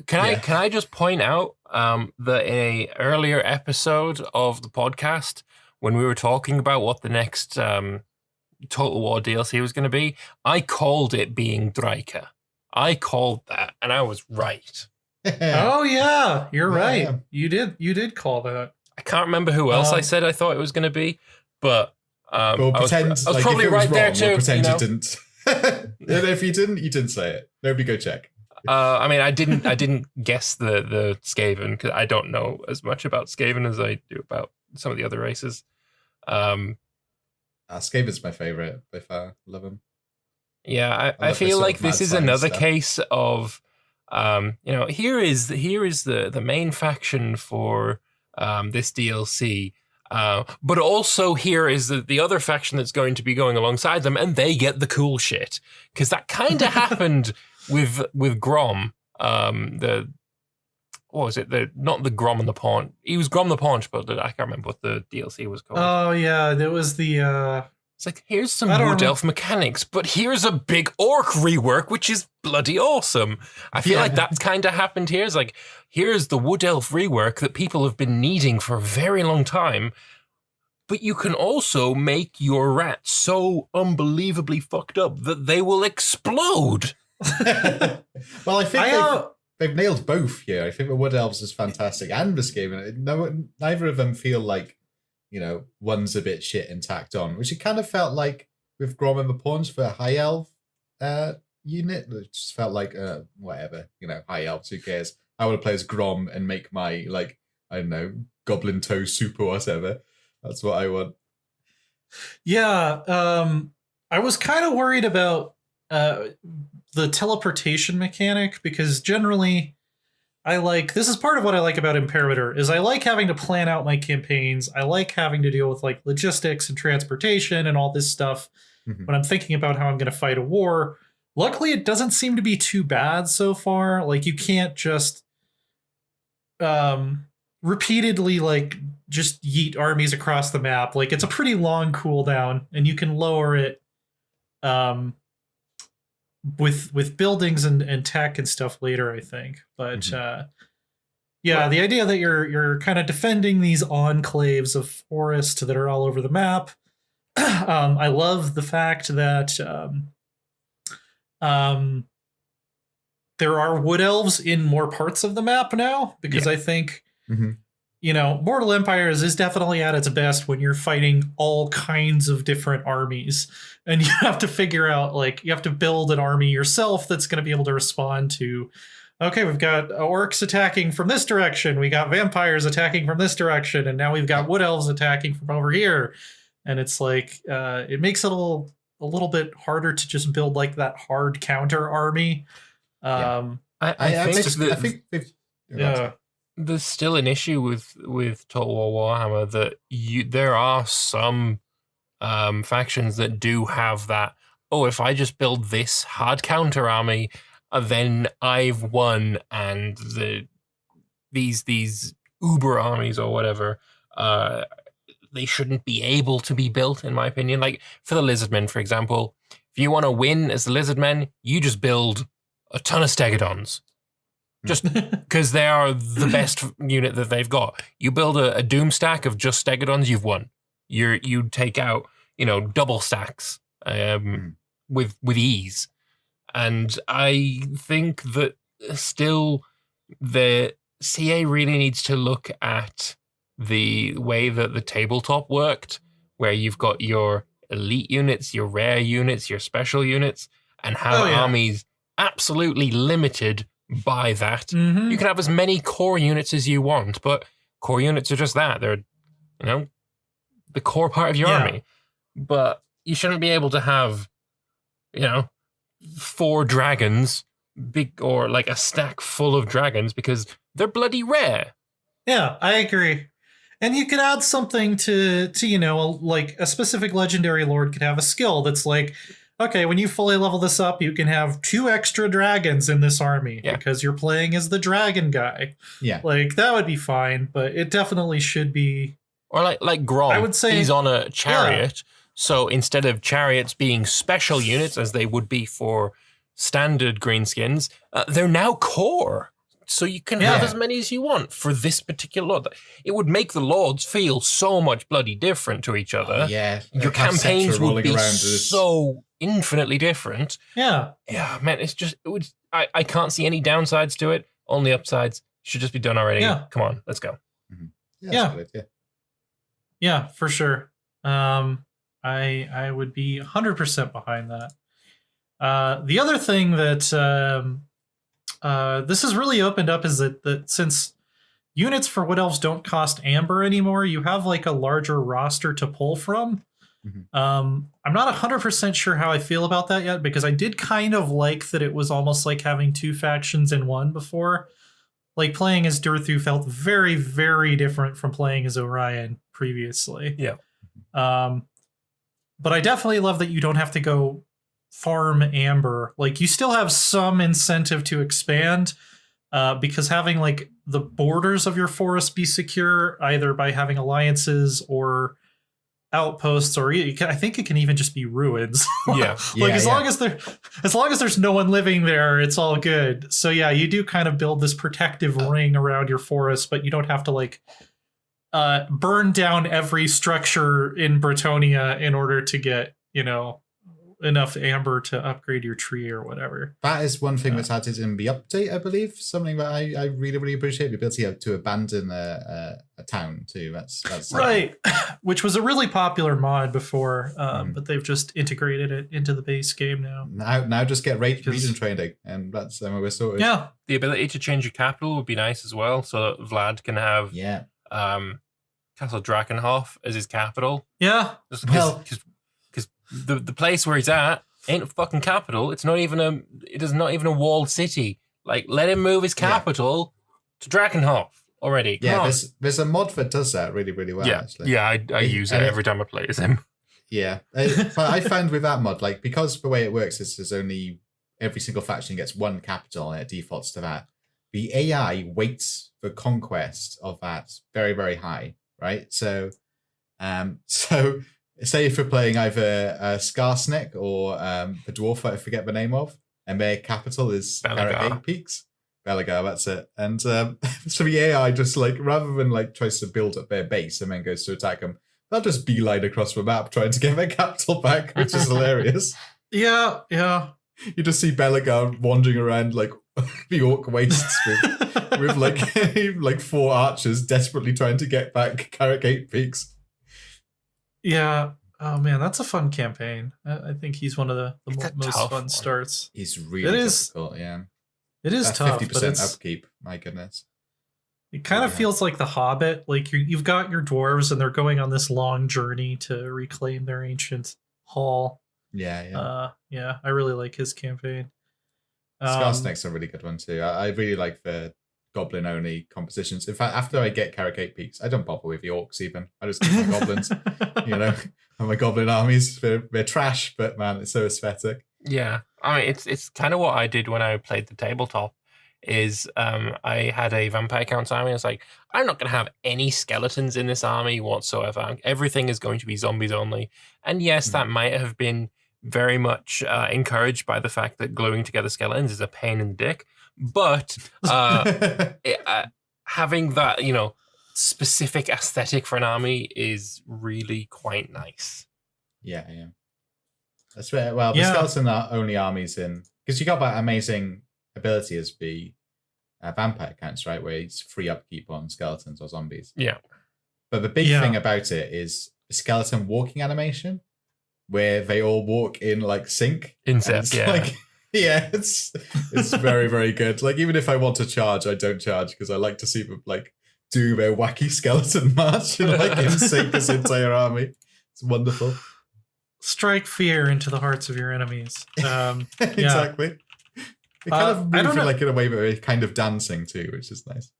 Can I just point out that in a earlier episode of the podcast, when we were talking about what the next Total War DLC was going to be, I called it being Draika. I called that, and I was right. Oh yeah, you're right. Yeah. You did call that. I can't remember who else I said I thought it was going to be, but we'll pretend I was probably right there too. We'll pretend you didn't. And if you didn't say it. Nobody go check. I mean, I didn't guess the Skaven because I don't know as much about Skaven as I do about some of the other races. Skaven's my favorite by far. Love him. Yeah, I love feel sort like of mad this is science another stuff. case of, here is the main faction for this DLC, but also here is the other faction that's going to be going alongside them, and they get the cool shit because that kind of happened with Grom. What was it? Not the Grom and the Paunch. He was Grom the Paunch, but I can't remember what the DLC was called. Oh yeah, there was the. It's like, here's some Wood Elf mechanics, but here's a big orc rework, which is bloody awesome. I feel like that's kind of happened here. It's like, here's the Wood Elf rework that people have been needing for a very long time, but you can also make your rats so unbelievably fucked up that they will explode. Well, I think they've nailed both here. I think the Wood Elves is fantastic, and this game, neither of them feel like, one's a bit shit and tacked on, which it kind of felt like with Grom and the Pawns for a High Elf unit. It just felt like, whatever, High Elves, who cares? I want to play as Grom and make my, I don't know, Goblin Toe soup or whatever. That's what I want. Yeah, I was kind of worried about the teleportation mechanic, because generally this is part of what I like about Imperator, is I like having to plan out my campaigns. I like having to deal with logistics and transportation and all this stuff when I'm thinking about how I'm going to fight a war. Luckily, it doesn't seem to be too bad so far. You can't just repeatedly just yeet armies across the map. It's a pretty long cooldown, and you can lower it with buildings and tech and stuff later, I think. But the idea that you're kind of defending these enclaves of forest that are all over the map. I love the fact that there are wood elves in more parts of the map now, because I think Mortal Empires is definitely at its best when you're fighting all kinds of different armies, and you have to figure out, you have to build an army yourself that's going to be able to respond to, okay, we've got orcs attacking from this direction, we got vampires attacking from this direction, and now we've got wood elves attacking from over here. And it's it makes it a little bit harder to just build that hard counter army. I think there's still an issue with Total War Warhammer that there are some factions that do have that, if I just build this hard counter army, then I've won, and these uber armies or whatever, they shouldn't be able to be built, in my opinion. For the Lizardmen, for example, if you want to win as the Lizardmen, you just build a ton of Stegodons. Just because they are the best unit that they've got. You build a doom stack of just Stegodons, you've won. You take out, double stacks with ease. And I think that still the CA really needs to look at the way that the tabletop worked, where you've got your elite units, your rare units, your special units, and have armies absolutely limited by that. You can have as many core units as you want, but core units are just that. They're, the core part of your army. But you shouldn't be able to have, 4 dragons, big, or a stack full of dragons, because they're bloody rare. Yeah, I agree. And you could add something to a specific legendary lord could have a skill that's okay, when you fully level this up, you can have 2 extra dragons in this army because you're playing as the dragon guy. Yeah. That would be fine, but it definitely should be. Or like Grom, I would say he's on a chariot, so instead of chariots being special units, as they would be for standard greenskins, they're now core. So you can have as many as you want for this particular lord. It would make the lords feel so much bloody different to each other. Your campaigns would be so infinitely different. Yeah, man, I can't see any downsides to it. Only upsides. Should just be done already. Come on, let's go. Yeah, for sure. I would be 100% behind that. The other thing that this has really opened up is that since units for Wood Elves don't cost amber anymore, you have like a larger roster to pull from. I'm not 100% sure how I feel about that yet, because I did kind of like that it was almost like having two factions in one before. Like playing as Durthu felt very, very different from playing as Orion previously. Yeah. But I definitely love that you don't have to go farm amber. Like you still have some incentive to expand, because having like the borders of your forest be secure, either by having alliances or outposts, or I think it can even just be ruins. Yeah. Like as long as there's no one living there, it's all good. So yeah, you do kind of build this protective ring around your forest, but you don't have to like burn down every structure in Bretonia in order to get, enough amber to upgrade your tree or whatever. That is one thing that's added in the update, I believe. Something that I really, really appreciate, the ability to abandon a town too. That's right, which was a really popular mod before, but they've just integrated it into the base game now. Now just get region training, and that's we're sorted. Yeah, the ability to change your capital would be nice as well, so that Vlad can have Castle Drakenhof as his capital. Yeah, because the place where he's at ain't a fucking capital. It is not even a walled city. Like, let him move his capital to Drakenhof already. Yeah, there's a mod that does that really, really well. Actually. Yeah, I use it every time I play as him. Yeah, but I found with that mod, like, because the way it works is there's only every single faction gets one capital and it defaults to that. The AI weights the conquest of that very, very high, right? So say if we're playing either Skarsnik or the dwarf I forget the name of, and their capital is Carrot Peaks. Belagar, that's it. And so the AI just like, rather than like tries to build up their base and then goes to attack them, they'll just beeline across the map trying to get their capital back, which is hilarious. Yeah. You just see Belagar wandering around like the orc wastes with like 4 archers desperately trying to get back Carrot Peaks. Yeah. Oh man, that's a fun campaign. I think he's one of the most fun starts. He's really difficult, yeah. It is tough. 50% upkeep, my goodness. It kind of feels like The Hobbit. Like you've got your dwarves and they're going on this long journey to reclaim their ancient hall. Yeah. I really like his campaign. Skarsnik's a really good one too. I really like the goblin only compositions. In fact, after I get Carrot Peaks, I don't bother with the orcs even. I just keep my goblins, and my goblin armies. They're trash, but man, it's so aesthetic. Yeah, I mean, it's kind of what I did when I played the tabletop. Is I had a vampire count army. I was like, I'm not going to have any skeletons in this army whatsoever. Everything is going to be zombies only. And yes, that might have been very much encouraged by the fact that gluing together skeletons is a pain in the dick. But having that, specific aesthetic for an army is really quite nice. Yeah. That's right. Well, the skeleton are only armies in, because you got that amazing ability as the vampire counts, right? Where it's free upkeep on skeletons or zombies. Yeah. But the big thing about it is the skeleton walking animation, where they all walk in like sync. In sync, yeah. Like, yeah, it's very, very good. Like, even if I want to charge, I don't charge because I like to see them like do their wacky skeleton march and like in sync this entire army. It's wonderful. Strike fear into the hearts of your enemies. Exactly. It kind of moves like in a way, but it's kind of dancing too, which is nice.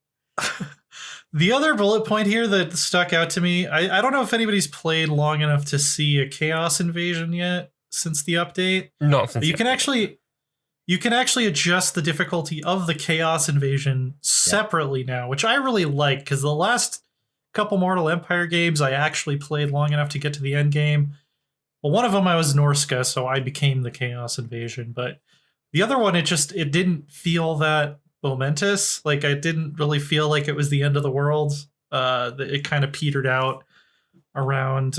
The other bullet point here that stuck out to me, I don't know if anybody's played long enough to see a chaos invasion yet since the update. Not since you can actually adjust the difficulty of the chaos invasion separately now, which I really like, because the last couple Mortal Empire games I actually played long enough to get to the end game. Well, one of them I was Norska, so I became the chaos invasion, but the other one, it didn't feel that momentous. Like, I didn't really feel like it was the end of the world. It kind of petered out around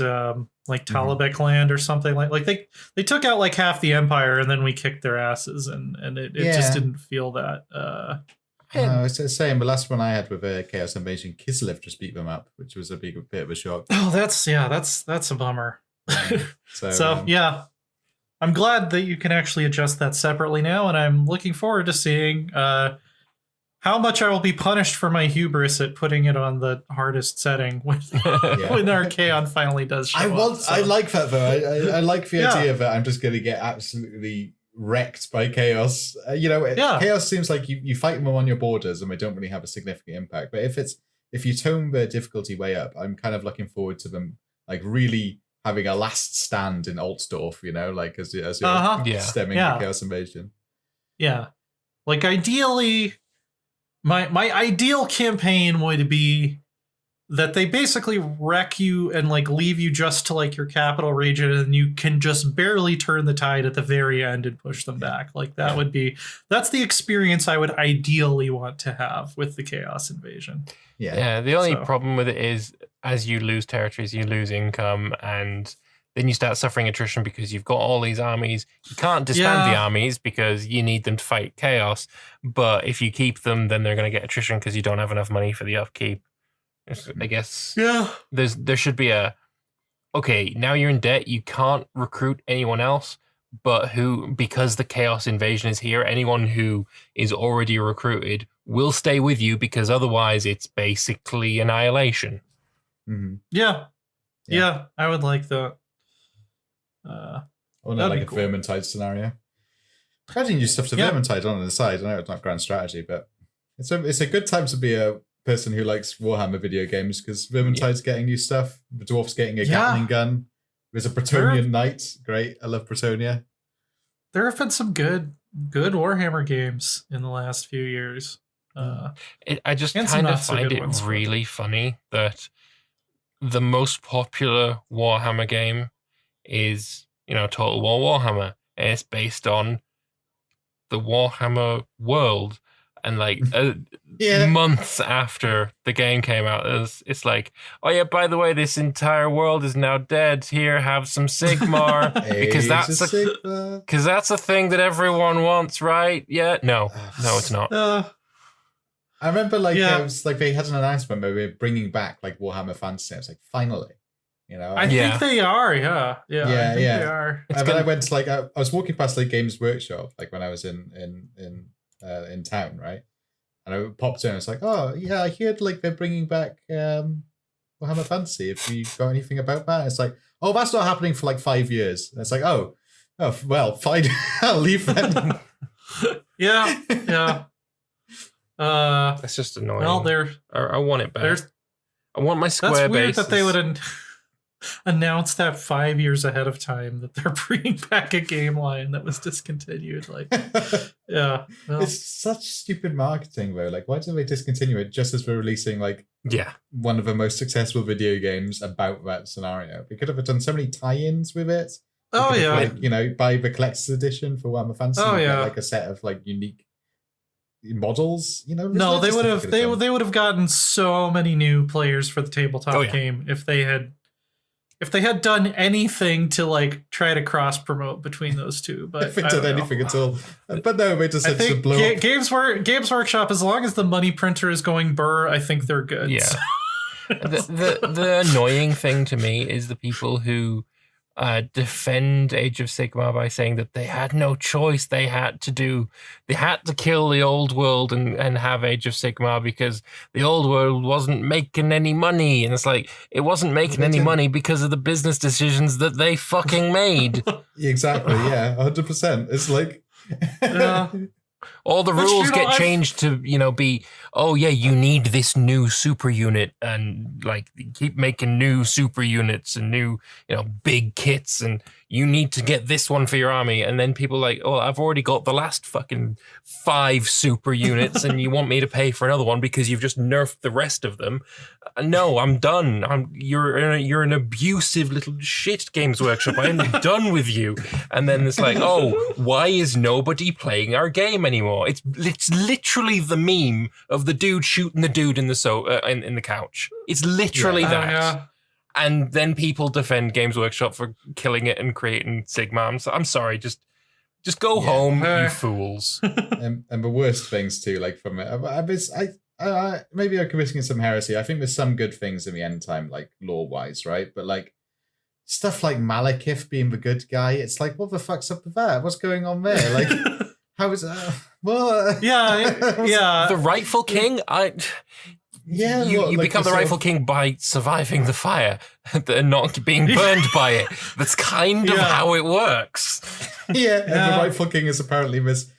like Talabek land or something. Like they took out like half the empire and then we kicked their asses, and it just didn't feel that. No, it's the same. The last one I had with a Chaos Invasion, Kislev just beat them up, which was a bit of a shock. Oh, that's a bummer. So I'm glad that you can actually adjust that separately now, and I'm looking forward to seeing how much I will be punished for my hubris at putting it on the hardest setting when when Archaon finally does show up. So. I like that though. I like the idea that I'm just going to get absolutely wrecked by chaos. Chaos seems like you fight them on your borders and they don't really have a significant impact. But if you tone the difficulty way up, I'm kind of looking forward to them like really having a last stand in Altdorf, like as you're stemming the Chaos Invasion. Yeah. Like ideally, my ideal campaign would be that they basically wreck you and like leave you just to like your capital region, and you can just barely turn the tide at the very end and push them back. Like that's the experience I would ideally want to have with the Chaos Invasion. Yeah. The only problem with it is as you lose territories, you lose income, and then you start suffering attrition because you've got all these armies. You can't disband the armies because you need them to fight chaos. But if you keep them, then they're going to get attrition because you don't have enough money for the upkeep. I guess there should be okay, now you're in debt, you can't recruit anyone else, but because the Chaos Invasion is here, anyone who is already recruited will stay with you because otherwise it's basically annihilation. Mm-hmm. Yeah, I would like that. Like a cool. Vermintide scenario. Adding new stuff to Vermintide on the side. I know it's not grand strategy, but it's a good time to be a person who likes Warhammer video games because Vermintide's getting new stuff. The dwarf's getting a Gatling gun. There's a Bretonian knight. Great, I love Bretonia. There have been some good Warhammer games in the last few years. I just kind of find it really funny that the most popular Warhammer game is, Total War Warhammer, and it's based on the Warhammer world. And like months after the game came out, it's like, oh yeah, by the way, this entire world is now dead. Here, have some Sigmar because that's a thing that everyone wants, right? Yeah, no, it's not. I remember it was like they had an announcement where we're bringing back like Warhammer Fantasy. I was like, finally, I think they are. Yeah. They are. And then I went to I was walking past like Games Workshop like when I was in town, right? And I popped in and it's like, oh yeah, I heard like they're bringing back Warhammer Fantasy. If you got anything about that, and it's like, oh, that's not happening for like 5 years. And it's like, oh well, fine, I'll leave then. Yeah. That's just annoying. Well, I want it back. I want my square That's weird bases. that they would announce that 5 years ahead of time that they're bringing back a game line that was discontinued. Like, well. It's such stupid marketing though. Like, why did they discontinue it just as we're releasing one of the most successful video games about that scenario? We could have done so many tie-ins with it. Buy the collector's edition for Warhammer Fantasy. Get, like a set of like unique models. No, they would have gotten so many new players for the tabletop game if they had done anything to like try to cross promote between those two. But if it did anything at all, but no, they just had to blow up. Games Workshop, as long as the money printer is going burr, I think they're good. Yeah. The annoying thing to me is the people who defend Age of Sigmar by saying that they had no choice. They had to kill the old world and have Age of Sigmar because the old world wasn't making any money. And it's like, it wasn't making any money because of the business decisions that they fucking made. Exactly. Yeah. 100%. It's like, all the rules get changed to, be, oh yeah, you need this new super unit, and like keep making new super units and new, big kits, and you need to get this one for your army. And then people like, oh, I've already got the last fucking 5 super units and you want me to pay for another one because you've just nerfed the rest of them. No, I'm done. You're an abusive little shit, Games Workshop. I am done with you. And then it's like, oh, why is nobody playing our game anymore? It's literally the meme of the dude shooting the dude in the couch. It's literally that. Yeah. And then people defend Games Workshop for killing it and creating Sigmar. So I'm sorry, just go home, you fools. And the worst things too, like from it, maybe I'm committing some heresy. I think there's some good things in the end time, like lore wise, right? But like stuff like Malekith being the good guy. It's like, what the fuck's up with that? What's going on there? Like, how is what? Yeah. The rightful king. You become the rightful king by surviving the fire and not being burned by it. That's kind of how it works. Yeah, and the rightful king is apparently this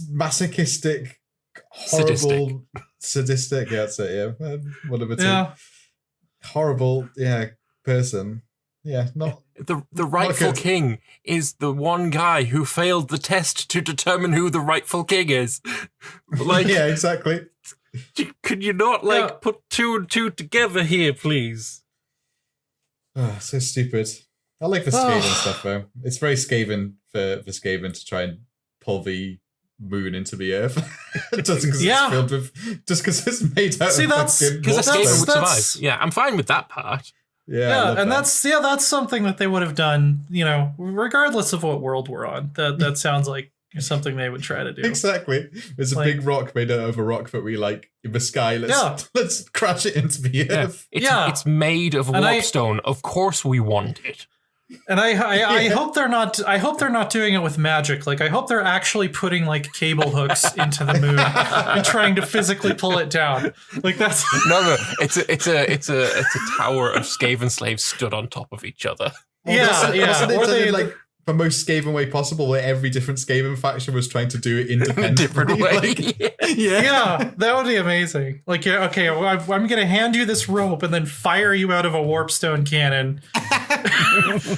masochistic, horrible, sadistic. Yeah, that's it. Yeah, one of the two. Yeah. Horrible, person. Yeah, not the rightful king is the one guy who failed the test to determine who the rightful king is. Like, yeah, exactly. Could you not put 2 and 2 together here, please? Oh, so stupid. I like the Skaven stuff though. It's very Skaven for Skaven to try and pull the moon into the earth. Just because it's filled with, just because it's made out of that's because a Skaven would survive. Yeah, I'm fine with that part. Yeah, and that's something that they would have done, regardless of what world we're on. That sounds like something they would try to do. Exactly. There's a big rock made out of a rock that we like in the sky. Let's crash it into the earth. It's made of warpstone. Of course we want it. And I hope they're not. I hope they're not doing it with magic. Like, I hope they're actually putting like cable hooks into the moon and trying to physically pull it down. Like, that's no. It's a tower of Skaven slaves stood on top of each other. Wasn't it like the most Skaven way possible, where every different Skaven faction was trying to do it independently? Different way. Yeah, that would be amazing. Like, okay, well, I'm going to hand you this rope and then fire you out of a warpstone cannon.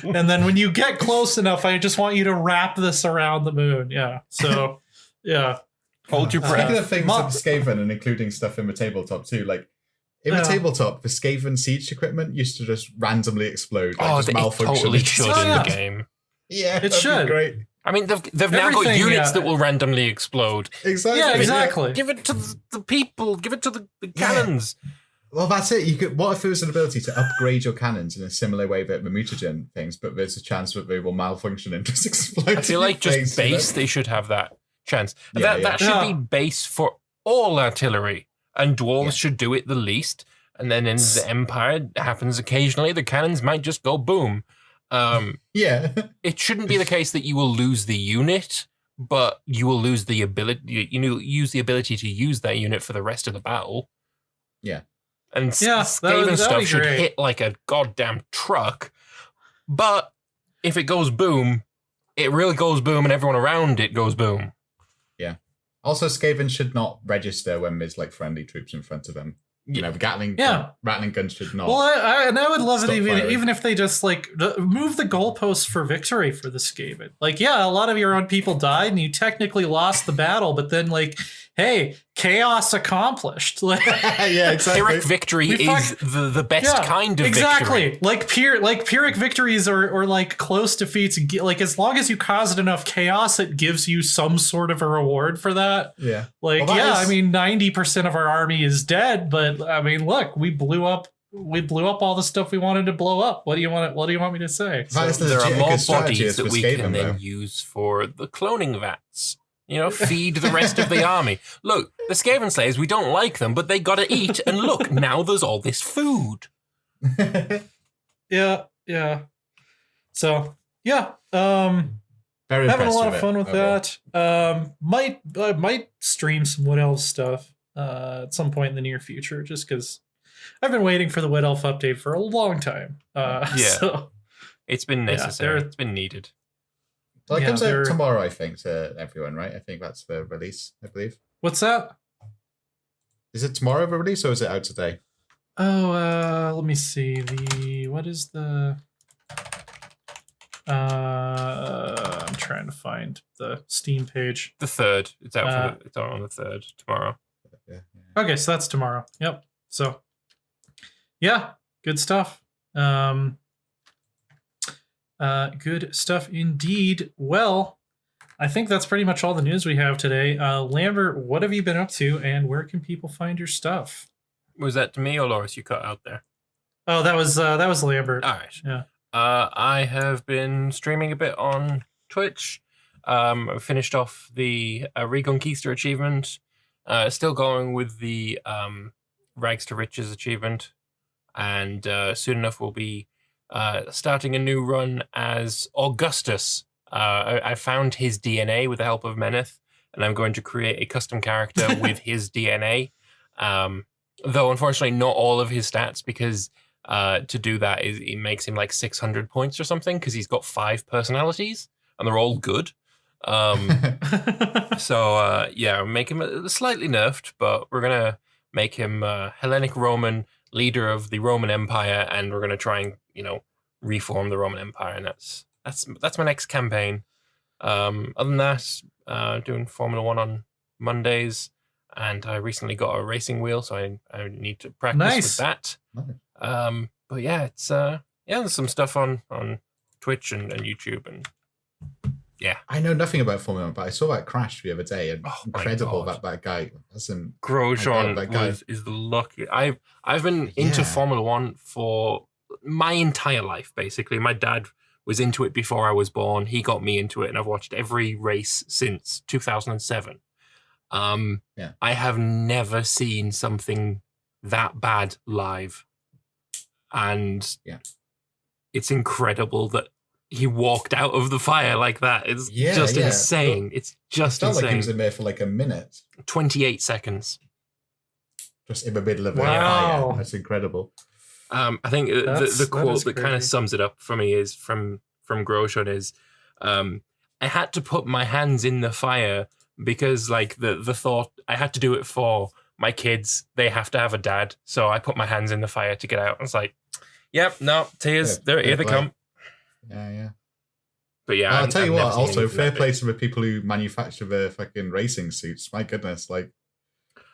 And then when you get close enough, I just want you to wrap this around the moon. Yeah. So, yeah. Hold your breath. Speaking of things of Skaven and including stuff in the tabletop too, like in the tabletop, the Skaven siege equipment used to just randomly explode. Like, just malfunction. It totally should in the game. Yeah, it should. Great. I mean, they've now got units that will randomly explode. Exactly. Yeah, exactly. Give it to the people. Give it to the cannons. Well, that's it. You could. What if there was an ability to upgrade your cannons in a similar way that the mutagen things, but there's a chance that they will malfunction and just explode? I feel like just base, they should have that chance. That should be base for all artillery, and dwarves should do it the least. And then in the Empire, it happens occasionally. The cannons might just go boom. It shouldn't be the case that you will lose the unit, but you will lose the ability. Use the ability to use that unit for the rest of the battle. Yeah, and Skaven stuff should hit like a goddamn truck. But if it goes boom, it really goes boom, and everyone around it goes boom. Yeah. Also, Skaven should not register when there's like friendly troops in front of them. The Gatling, rattling guns should not. Well, I would love it even if they just like move the goalposts for victory for the Skaven. Like, a lot of your own people died, and you technically lost the battle, but then like, hey, chaos accomplished. Like, yeah, exactly. Pyrrhic victory is the best kind of victory. Like Pyrrhic victories or like close defeats. Like, as long as you caused enough chaos, it gives you some sort of a reward for that. Yeah. Like, I mean, 90% of our army is dead, but I mean, look, we blew up all the stuff we wanted to blow up. What do you want me to say? So, there are more bodies that we can then use for the cloning vats. Feed the rest of the army. Look, the Skaven slaves, we don't like them, but they gotta eat. And look, now there's all this food. Yeah. So, very having a lot of fun with that. Might stream some Wood Elf stuff at some point in the near future, just because I've been waiting for the Wood Elf update for a long time. So, it's been necessary. It's been needed. Well, it comes out tomorrow, I think, to everyone, right? I think that's the release, I believe. What's that? Is it tomorrow the release, or is it out today? Oh, let me see. What is the... I'm trying to find the Steam page. The 3rd. It's out. It's out on the 3rd tomorrow. Yeah. Okay, so that's tomorrow. Yep. So, good stuff. Good stuff indeed. Well, I think that's pretty much all the news we have today. Lambert, what have you been up to, and where can people find your stuff? Was that to me or Loris? You cut out there. Oh, that was Lambert. All right. Yeah. I have been streaming a bit on Twitch. I finished off the Reconquista achievement. Still going with the Rags to Riches achievement, and soon enough we'll be starting a new run as Augustus. I found his DNA with the help of Meneth, and I'm going to create a custom character with his DNA. Though, unfortunately, not all of his stats, because to do that, it makes him like 600 points or something, because he's got 5 personalities, and they're all good. So, make him slightly nerfed, but we're going to make him Hellenic Roman, leader of the Roman Empire, and we're going to try and, reform the Roman Empire, and that's my next campaign. Other than that, doing Formula 1 on Mondays, and I recently got a racing wheel, so I need to practice with that. Nice. But yeah, it's there's some stuff on Twitch and YouTube, and yeah. I know nothing about Formula 1, but I saw that crash the other day, and incredible God. that guy. That's Grosjean is the lucky. I've been into Formula 1 for my entire life, basically. My dad was into it before I was born. He got me into it, and I've watched every race since 2007. I have never seen something that bad live, and it's incredible that he walked out of the fire like that. It's just insane. It's just insane. Like he was in there for like a minute. 28 seconds. Just in the middle of the fire. That's incredible. I think the quote that kind of sums it up for me is from Grosjean is, I had to put my hands in the fire because like the thought, I had to do it for my kids. They have to have a dad. So I put my hands in the fire to get out. And it's like, yep, no, tears. Here they come. Yeah. But yeah, I'll tell you what, also, fair play to the people who manufacture the fucking racing suits. My goodness, like...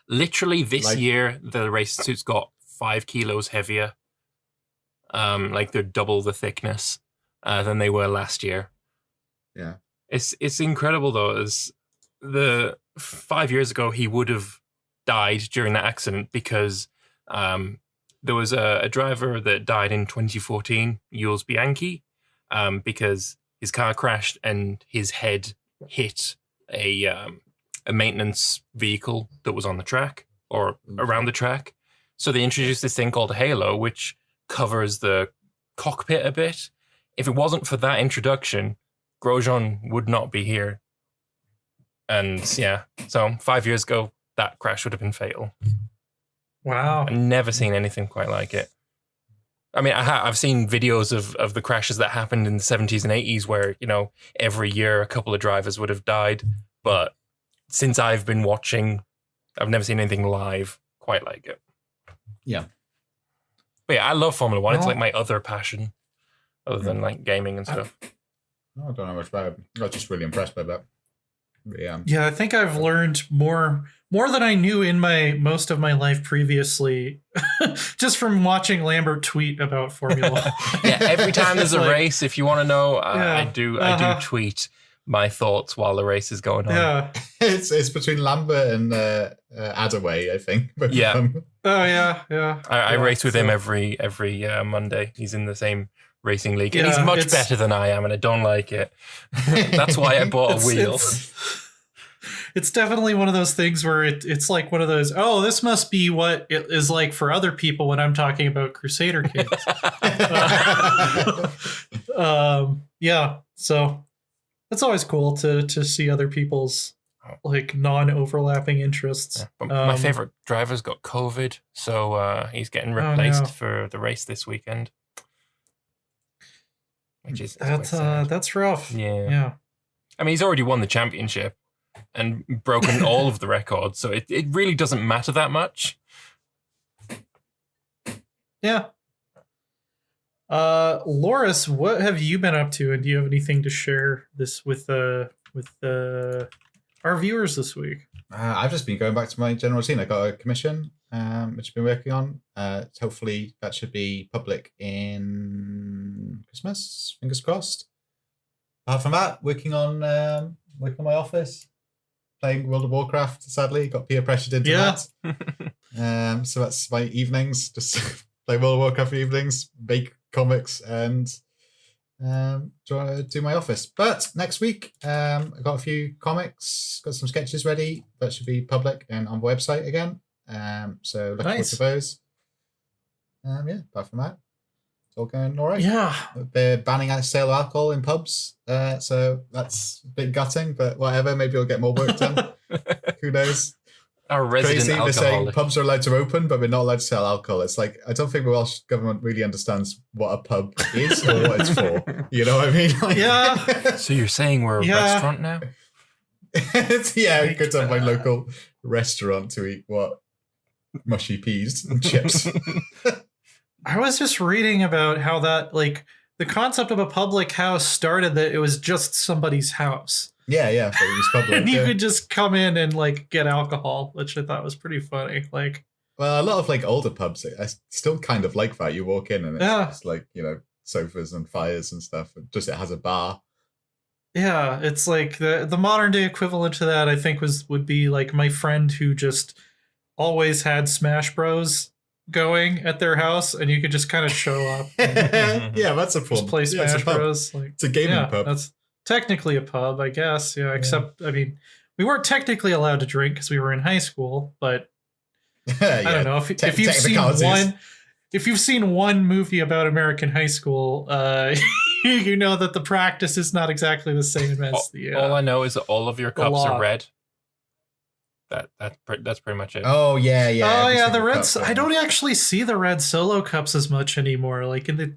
Literally this year, the racing suits got 5 kilos heavier. Like they're double the thickness than they were last year. Yeah. It's incredible, though. As 5 years ago, he would have died during that accident because there was a driver that died in 2014, Jules Bianchi, because his car crashed and his head hit a maintenance vehicle that was on the track or around the track. So they introduced this thing called a halo, which covers the cockpit a bit. If it wasn't for that introduction, Grosjean would not be here. And so 5 years ago, that crash would have been fatal. Wow. I've never seen anything quite like it. I mean, I've seen videos of the crashes that happened in the 70s and 80s where, every year a couple of drivers would have died. But since I've been watching, I've never seen anything live quite like it. Yeah. But yeah, I love Formula 1. It's like my other passion other than like gaming and stuff. I don't know much about it. I was just really impressed by that. Yeah, I think I've learned more than I knew in most of my life previously, just from watching Lambert tweet about Formula 1. Yeah, every time there's a race, if you want to know, I do tweet my thoughts while the race is going on. Yeah, it's between Lambert and Adaway, I think. Yeah. Oh yeah. I race with him every Monday. He's in the same racing league, and he's much better than I am, and I don't like it. That's why I bought a wheel. It's definitely one of those things where it's like one of those, this must be what it is like for other people when I'm talking about Crusader Kings. So it's always cool to see other people's like non-overlapping interests. Yeah, but my favorite driver's got COVID, so he's getting replaced for the race this weekend. Which is that's rough. Yeah. I mean, he's already won the championship and broken all of the records, so it really doesn't matter that much. Yeah. Loris, what have you been up to, and do you have anything to share this with our viewers this week? I've just been going back to my general routine. I got a commission, which I've been working on. Hopefully that should be public in Christmas. Fingers crossed. Apart from that, working on my office, playing World of Warcraft. Sadly, got peer pressured into that. So that's my evenings. Just play World of Warcraft evenings, bake comics, and do my office. But next week, I got a few comics, got some sketches ready that should be public and on the website again. So looking forward to those. Apart from that, It's all going all right. Yeah. They're banning sale of alcohol in pubs, so that's a bit gutting, but whatever. Maybe we'll get more work done. Who knows? Our resident Crazy. They're saying alcoholic. pubs are allowed to open, but we're not allowed to sell alcohol. It's like, I don't think the Welsh government really understands what a pub is or what it's for. You know what I mean? Like, Yeah. So you're saying we're a restaurant now? Yeah, go to my local restaurant to eat what? Mushy peas and chips. I was just reading about how that, like, the concept of a public house started that it was just somebody's house. Yeah, but it was public. And you could just come in and, like, get alcohol, which I thought was pretty funny. Like, well, a lot of, like, older pubs, I still kind of like that. You walk in and it's just, like, you know, sofas and fires and stuff. Just it has a bar. Yeah, it's like the modern day equivalent to that, I think, would be like my friend who just always had Smash Bros going at their house, and you could just kind of show up. Yeah, that's a fun. Just play Smash Bros. Like, it's a gaming pub. That's technically a pub, I guess. Yeah, except I mean, we weren't technically allowed to drink because we were in high school, but I don't know if you've seen one movie about American high school, you know that the practice is not exactly the same as the. All I know is that all of your cups are red. That's pretty much it. Oh yeah. Oh yeah, the reds. I don't actually see the red solo cups as much anymore. Like in the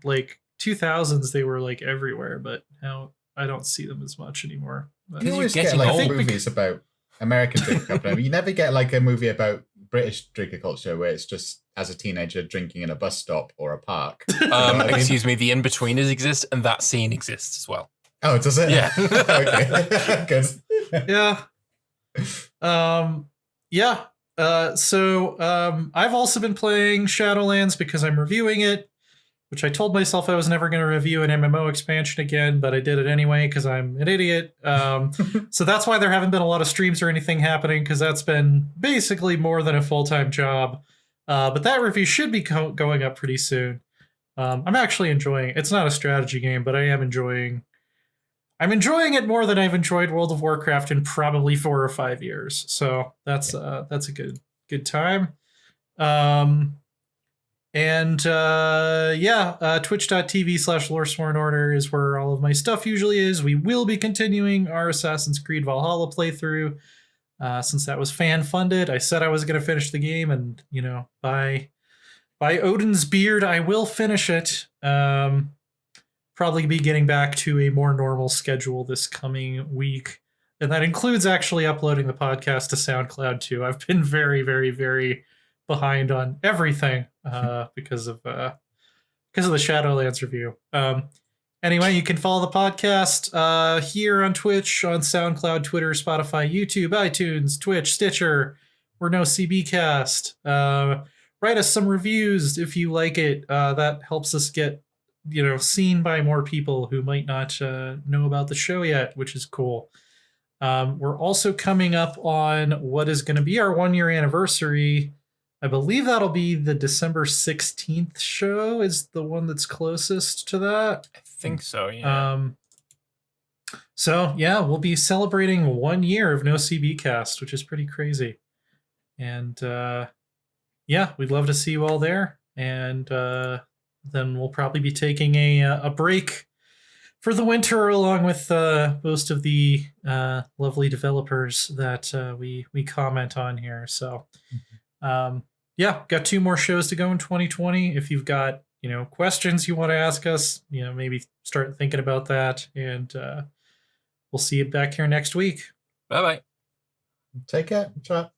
2000s, they were like everywhere, but now I don't see them as much anymore. But you always get like movies about American drinking culture. You never get like a movie about British drinking culture where it's just as a teenager drinking in a bus stop or a park. Excuse me, the in-betweeners exist, and that scene exists as well. Oh, does it? Yeah. Okay. Good. Yeah. So I've also been playing Shadowlands because I'm reviewing it, which I told myself I was never going to review an MMO expansion again, but I did it anyway because I'm an idiot. So that's why there haven't been a lot of streams or anything happening, because that's been basically more than a full-time job. But that review should be going up pretty soon. I'm actually enjoying it. It's not a strategy game, but I am enjoying it more than I've enjoyed World of Warcraft in probably 4 or 5 years. So that's a good time. Twitch.tv/LoreSwornOrder is where all of my stuff usually is. We will be continuing our Assassin's Creed Valhalla playthrough since that was fan funded. I said I was going to finish the game, and by Odin's beard, I will finish it. Probably be getting back to a more normal schedule this coming week. And that includes actually uploading the podcast to SoundCloud too. I've been very, very, very behind on everything because of the Shadowlands review. Anyway, you can follow the podcast here on Twitch, on SoundCloud, Twitter, Spotify, YouTube, iTunes, Twitch, Stitcher. We're NoCB Cast. Write us some reviews if you like it. That helps us get seen by more people who might not know about the show yet, which is cool. We're also coming up on what is going to be our 1-year anniversary. I believe that'll be the December 16th show is the one that's closest to that. I think so, yeah. So yeah, we'll be celebrating 1 year of NoCB Cast, which is pretty crazy. And yeah, we'd love to see you all there. And then we'll probably be taking a break for the winter, along with most of the lovely developers that we comment on here. So, yeah, got 2 more shows to go in 2020. If you've got questions you want to ask us, maybe start thinking about that. And we'll see you back here next week. Bye-bye. Take care. Ciao.